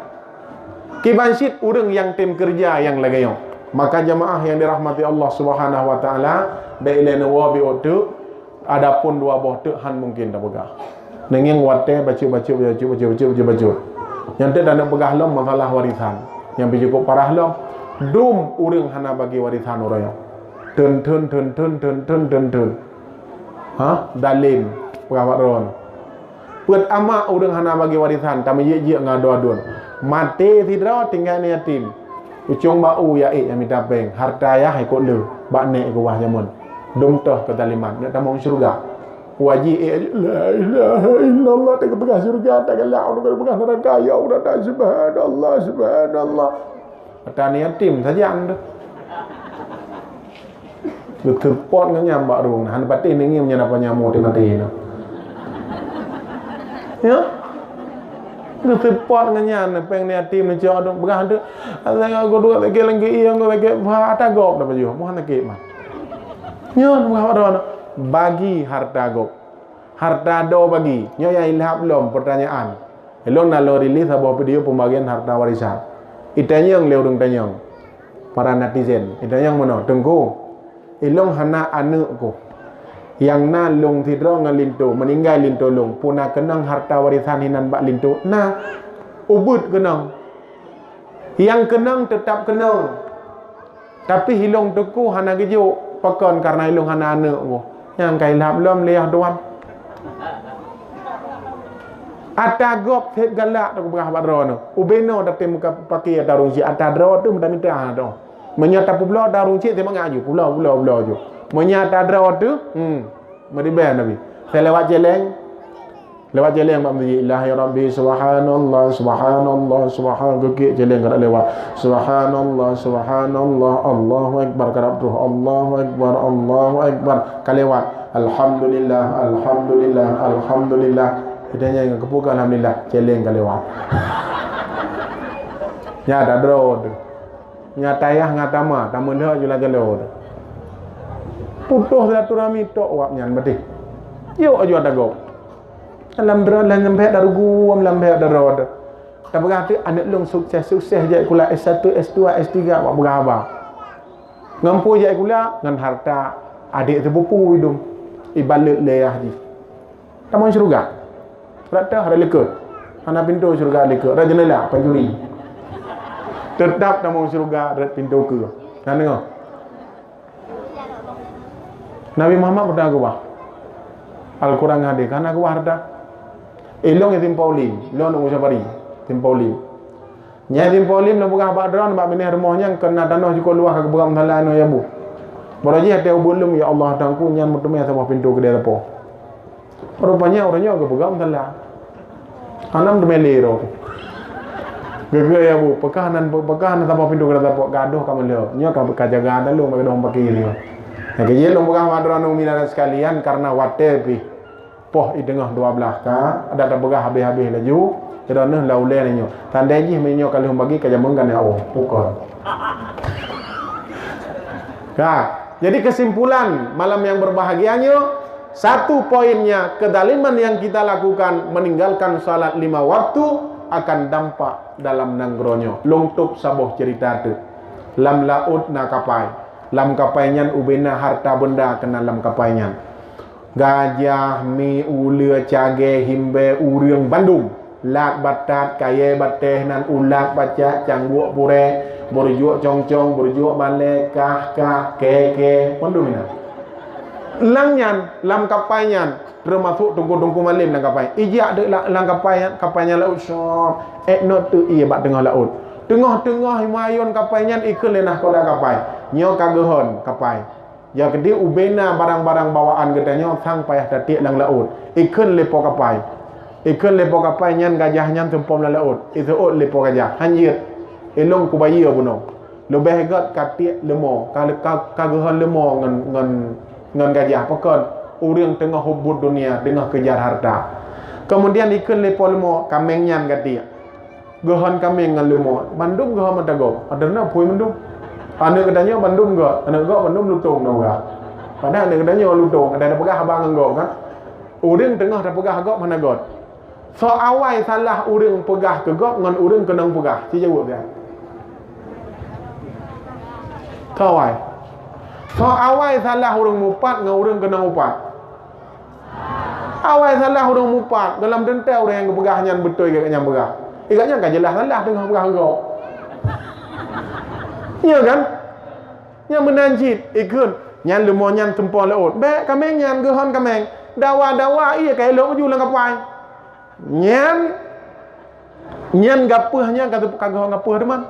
Kibansit urang yang tim kerja yang lagayong. Maka jamaah yang dirahmati Allah Subhanahu wa taala, bailena wa bi otu, adapun dua boh tu han mungkin tak pegah. Nenging wate baca. Yang tu dak nak pegah lom masalah warisan. Yang cukup parah lom, dum urang hana bagi warisan orang. Tun. Dalim pegah ron. Put ama urang hana bagi warisan, tapi ye ngado-adon. Mati tidak tinggal ni yatim. Ucung bau ya yang minta peng harta ya hai kot le bak nek ke wah jamun dum toh kezaliman nak tamong syurga waji la ilaha illallah tak pegah syurga tak galau nak pegah neraka ya Allah tak subhanallah atani yatim saja anda berkepot ngam bak rung han patin ngim nya apa nyamu mati no ya Ngesepot ngenyan peng ni tim ni cok dong begah tu. Saya aku dua lagi yang lagi harta gop dapat juga. Mohon lagi mah. Nyon begah bagi harta gop. Harta do bagi. Nyo yang ilham belum pertanyaan. Elong nalo rilis sebuah video pembagian harta warisan. Itanya yang leu tanyang. Para netizen. Itanya yang mana? Tengku. Elong hana anakku. Yang na long tidro ngalinto meninggal linto long puna kenang harta warisan hinan bak linto na ubud kenang. Yang kenang tetap kenang. Tapi hilong teku hana gejuk pakon karena hilong hana anak ko. Yang kai lap lom liah tuan. Atagop tep galak tu berah badro no. Ubeno date muka pakai darung si atadro tu minta minta tu. Menyata pula darung cik te mangaju pula ju. Menyata dro tu meriban nabi. Saya lewat jeleng mak menji ilahi rabbi subhanallah gege jeleng kada lewat subhanallah Allahu akbar karabtu Allahu akbar kalewat alhamdulillah idanya yang kepuka alhamdulillah jeleng kalewat nya ada drod nya tayah ngatama tamun dah jula jalo putuh silaturahmi tok wak nyan betih yo aja ada go dalam drod lan sampai darugu am lambe darod tak berarti anak long sukses je kula S1 S2 S3 wak berapa ngampu je kula ngan harta adik sepupu hidung ibalat leah ji tamun syurga rata hari lekut anak pintu syurga lekut rajinlah pencuri tetap tamun syurga rat pintu ke kan dengar Nabi Muhammad berda gua Al-Quran hadir kan aku harta elong yatim Pauline lo nak usah bari tim Pauline nya tim Pauline lo bukan badran bab benih rumahnya kena tanah juga luah ke beram thalan ya bu baraji hati ubulum ya Allah tangku nyan mutumnya sama pintu ke dia lepo rupanya orangnya ke beram thalan anam demele ro gege ya bu pekanan sama pintu ke dia lepo gaduh kamu lo nya ka jaga dalu make dong pakai ni ya ke lo bukan badran umilan sekalian karena watepi poh i tengah 12 ka ada tak begah habis-habis laju kerana laule ni nyo tandai ji menyo kalau bagi ke jamengkan ya Allah pukul jadi kesimpulan malam yang berbahagianya satu poinnya kedaliman yang kita lakukan meninggalkan salat 5 waktu akan dampak dalam nangronyo lungtup saboh cerita tu lam laut na kapai lam kapainyan ubena harta benda kena lam kapainyan gajah, mi, ulia, cage, himbe, uriang Bandung lak batat, kaya bateh nan ulak baca, cangguak pure berjuak congcong, berjuak balik kah, keke Bandung ini langyan, lam kapainyan termasuk tungku-tungku malim lang kapai ijak dek lang kapainya laut syok not tu iya bat tengah laut tengah-tengah himayon kapainyan ikut lenah koda kapai nyo kagehon kapai ya gede ubena barang-barang bawaan gedanya sang payah tatik lang laut ikun lepo kapai nyan gajah nyan tempom lang laut itu lepo gajah hanjir elong kubayi buno lebih gat katik lemo kagehan lemo ngan gajah pakon urang tengah hubud dunia tengah kejar harta kemudian ikun lepo lemo kameng nyan gatik gehan kameng ngan lemo Bandung gehan mentagop adana pui Bandung anak katanya Bandung enggak, anak enggak Bandung lutung tau enggak. Padahal anak katanya lutung, ada pegah abang enggak kan. Urang tengah ada pegah agak mana got. So awal salah urang pegah ke got ngan urang kenang pegah. Si jawab dia. Kawai. So awal salah urang mupat ngan urang kenang upat. Awal salah urang mupat dalam dentai urang yang pegahnya betul ke yang pegah. Ikatnya kan jelas salah tengah pegah enggak. Ya kan? Yang menanjit ikut nyan lemo nyan tempon laut. Baik kameng nyan gehon kameng. Dawa iya kai lo ju lang kapai. Nyan gapeuhnya kata kagehon gapeuh teman.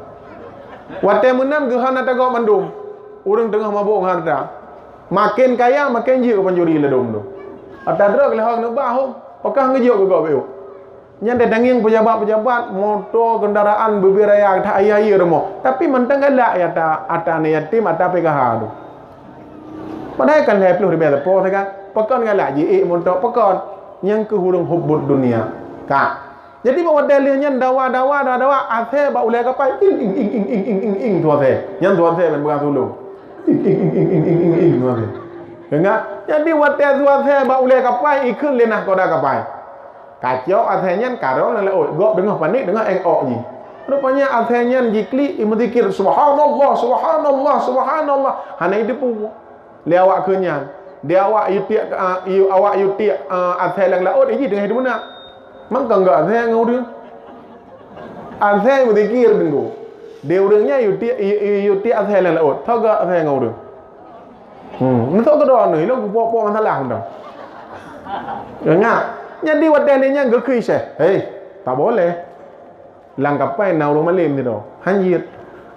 Wate menam gehon ada go Bandung. Urang tengah mabuk harta. Makin kaya makin jiu penjuri ledom tu. Ada drog lehong nu bahu. Okah ngejuk go beu. Nyan datangin pejabat-pejabat motor kendaraan beberaya tak ayah remo tapi mentang galak ya ta atane yatim ata PKH tu padahal kan lepluh ribe po kan pakon galak ji motor pakon yang ke hurung hubbud dunia ka jadi bawa dalilnya dawa ase ba ulai kapai ing tu ase yang tu ase ben bukan sulung ing tu ase enggak jadi wate tu ase ba ulai kapai ikun lenah koda kapai kacau athenya karo laut gok dengar panik dengar engok ji rupanya athenya jikli imzikir subhanallah hana hidup le awak kenyan dia awak yutik awak yutik athel lang laut ji dengan hidup mana mangka enggak athel ngau dia Azai berzikir tunggu. Dia orangnya yuti azai lah laut. Tahu ke azai ngau tu? Ni tahu ke doa ni? Lo buat masalah dah. Ingat. Jadi wadah ni nya gekui seh. Hei, tak boleh. Langkapai na urang malim tu. Hanjit.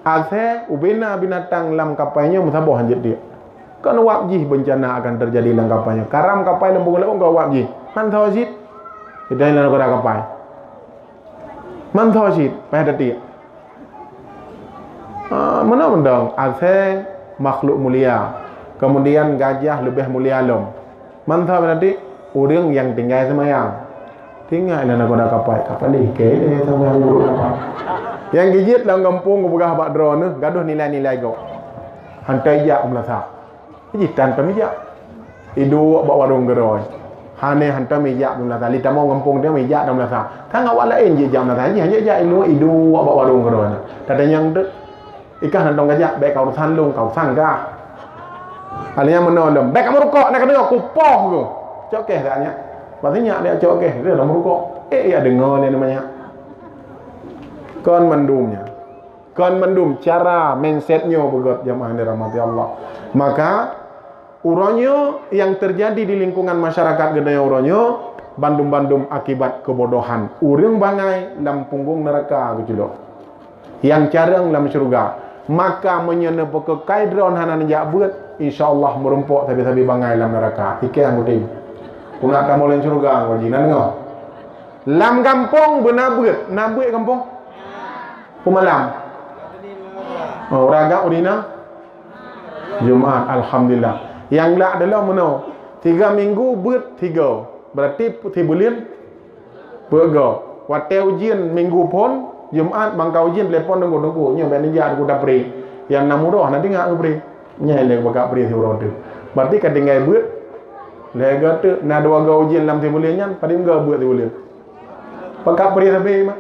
Azai ubena binatang lam kapainya musabah hanjit dia. Kan wajib bencana akan terjadi dalam kapalnya. Karam kapal lembung lembung kau wajib. Man tahu sih? Kita ini nak kapal. Man tahu sih? Pada dia. Mana mendang? Azai makhluk mulia. Kemudian gajah lebih mulia lom. Man tahu berarti orang yang tinggal semayang. Tinggal nak kapal. Kapal ni kaya sama yang buruk kapal. Yang gigit dalam kampung kau pegah abak drone tu, gaduh nilai-nilai kau. Hantai jak melasa. Jitan pemijak. Idu bawa warung geroi. Hane hantar mijak melasa. Lita mau kampung dia mijak dalam melasa. Kan awak lain je jam melasa. Hanya jak idu bawa warung geroi. Tadi yang tu ikan nantong gajak baik kau sanlung kau sangga. Alnya menolong. Baik kamu rokok nak kena aku poh tu. Cokeh taknya. Pastinya dia cokeh dia dalam rokok. Ya dengar ni namanya. Kon mendumnya. Kon mendum cara mindsetnya begot jamaah dirahmati Allah. Maka uronyo yang terjadi di lingkungan masyarakat gedaya uronyo bandum-bandum akibat kebodohan. Urang bangai dalam punggung neraka gitu loh. Yang carang dalam syurga. Maka menyena peke kaidron hanan jak beut insyaallah merumpuk tabi-tabi bangai dalam neraka. Iki yang uting. Kuna kamu lain syurga ngaji nan dengar. Lam kampung benabeut, nabeut kampung. Pemalam. Oh, raga udina. Jumaat alhamdulillah. Yang la adalah mana? 3 minggu beut 3. Berarti 3 bulan berga. Waktu ujian minggu pun Jumaat bangkau ujian telefon tunggu nya ben dia aku dah pri. Yang namuroh nanti ngak aku pri. Nya le baka pri hurau tu. Berarti kadingai beut lega tu na 2 ga ujian 6 bulan nya paling ga beut 3 bulan. Baka pri tapi mah.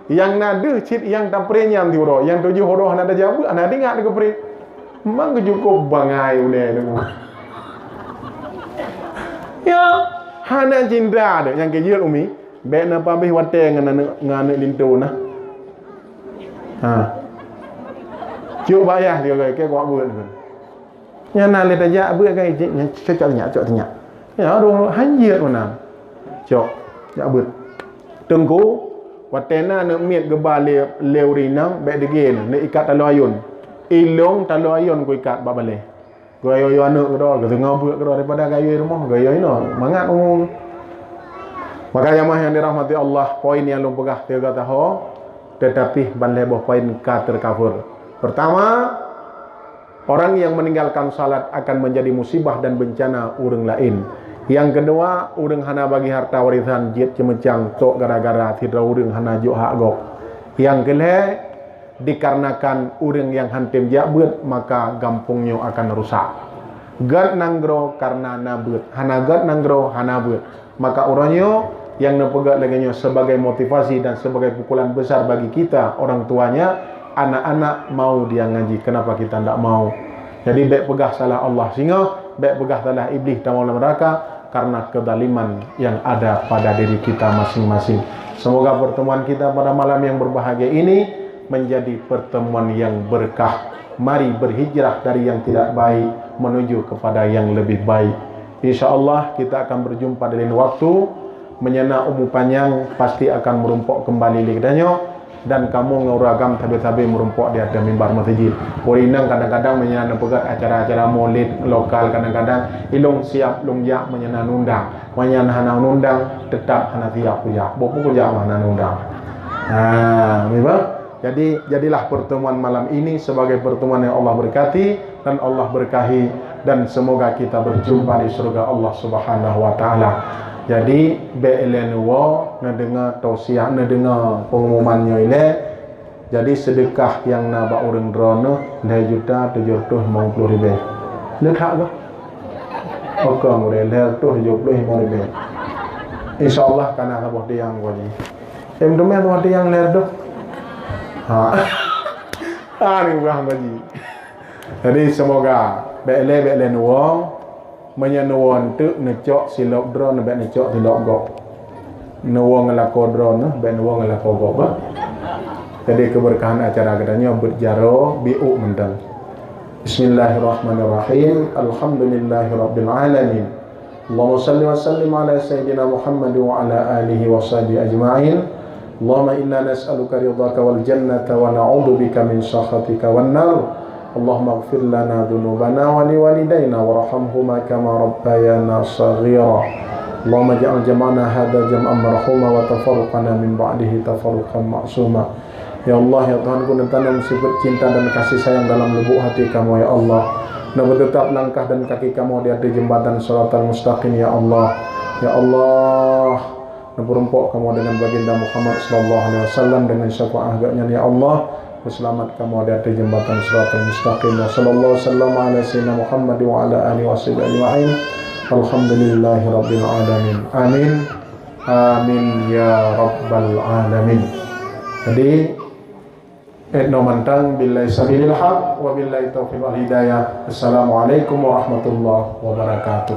Yang nada cit yang tak pri nya hurau. Yang 7 hurau nada jawab ana dengar dekat pri. Memang cukup bangai udah tu. Ya, hana cinta ada yang kejut umi. Baik nak pabih wate ngana lintu nah. Ha. Cuk bayah dia ke kuat buat tu. Nya na le tajak buat kai cocok tanya. Ya, dong hanjir mana. Cok, jak buat. Tengku watena nak miet gebal leu rinang baik degen nak ikat talo ayun. Ilong talo ayun ku ikat bab balai. Ku ayo anak kedo ke tengah buat kedo daripada gayo rumah gayo ino. Mangat maka jamaah yang dirahmati Allah, poin yang lu pegah 3 tahu tetapi balai boh poin ka tercover. Pertama, orang yang meninggalkan salat akan menjadi musibah dan bencana urang lain. Yang kedua, urang hana bagi harta warisan jit cemecang tok gara-gara tidak urang hana juk hak gok. Yang kelih dikarenakan urang yang hantim jak beut maka gampungnya akan rusak. Gad nanggro karena nabeut, hana gad nanggro hana beut. Maka orangnya yang nepegat laginya sebagai motivasi dan sebagai pukulan besar bagi kita orang tuanya, anak-anak mau dia ngaji, kenapa kita tidak mau? Jadi baik pegah salah Allah sehingga baik pegah salah iblis dan maula neraka karena kezaliman yang ada pada diri kita masing-masing. Semoga pertemuan kita pada malam yang berbahagia ini menjadi pertemuan yang berkah. Mari berhijrah dari yang tidak baik menuju kepada yang lebih baik. InsyaAllah kita akan berjumpa di lain waktu. Menyena umur panjang pasti akan merumpuk kembali ligdanya. Dan kamu nguragam tabi-tabi merumpuk di atas mimbar masjid. Porinang kadang-kadang menyena pegat acara-acara maulid lokal kadang-kadang. Ilung siap lungjak menyena nundang. Menyena hana nundang tetap hana siap kujak. Bopo kujak hana nundang. Memang. Jadi jadilah pertemuan malam ini sebagai pertemuan yang Allah berkati dan Allah berkahi dan semoga kita berjumpa di surga Allah Subhanahu wa taala. Jadi be'elen wa ngedengar tausiah ngedengar pengumumannya ini. Jadi sedekah yang naba urang drone 2.750.000. Lekak ke? Oke, mulai leh tu 75.000. Insyaallah kana sabah tiang ko ni. Temen tu tiang leh tu. Ni bukan gaji. Jadi semoga be'elen wa menyenuan tu necok silap drone be necok silap gok. Nuwang ngelako drone be nuwang ngelako gok ba. Jadi keberkahan acara katanya berjaro bi'u mendang. Bismillahirrahmanirrahim. Alhamdulillahirabbil alamin. Allahumma salli wa sallim ala sayyidina Muhammad wa ala alihi wa sahbihi ajma'in. Allahumma inna nas'aluka ridhaka wal jannata wa na'udzubika min sakhatika wan nar. Allahumma ighfir lana dhunubana wa liwalidayna warhamhuma kama rabbayana shaghira. Allahumma ja'al jam'ana hadha jam'an marhuma wa tafarruqana min ba'dihi tafarruqan ma'suma. Ya Allah, ya Tuhanku, tanam sifat cinta dan kasih sayang dalam lubuk hati kamu, ya Allah. Dan bertetap langkah dan kaki kamu di atas jembatan shiratal mustaqim, ya Allah. Ya Allah, dan berumpuk kamu dengan baginda Muhammad sallallahu alaihi wasallam dengan syafaatnya, ya Allah. Selamat kamu di atas jembatan shiratal mustaqim. Sallallahu wasallam ala sayyidina Muhammad wa ala alihi wasallam ajma'in. Alhamdulillahirabbil alamin. Amin. Amin ya rabbal alamin. Jadi Edno mantang billahi sabilil haq wa billahi taufiq wal hidayah. Assalamualaikum warahmatullahi wabarakatuh.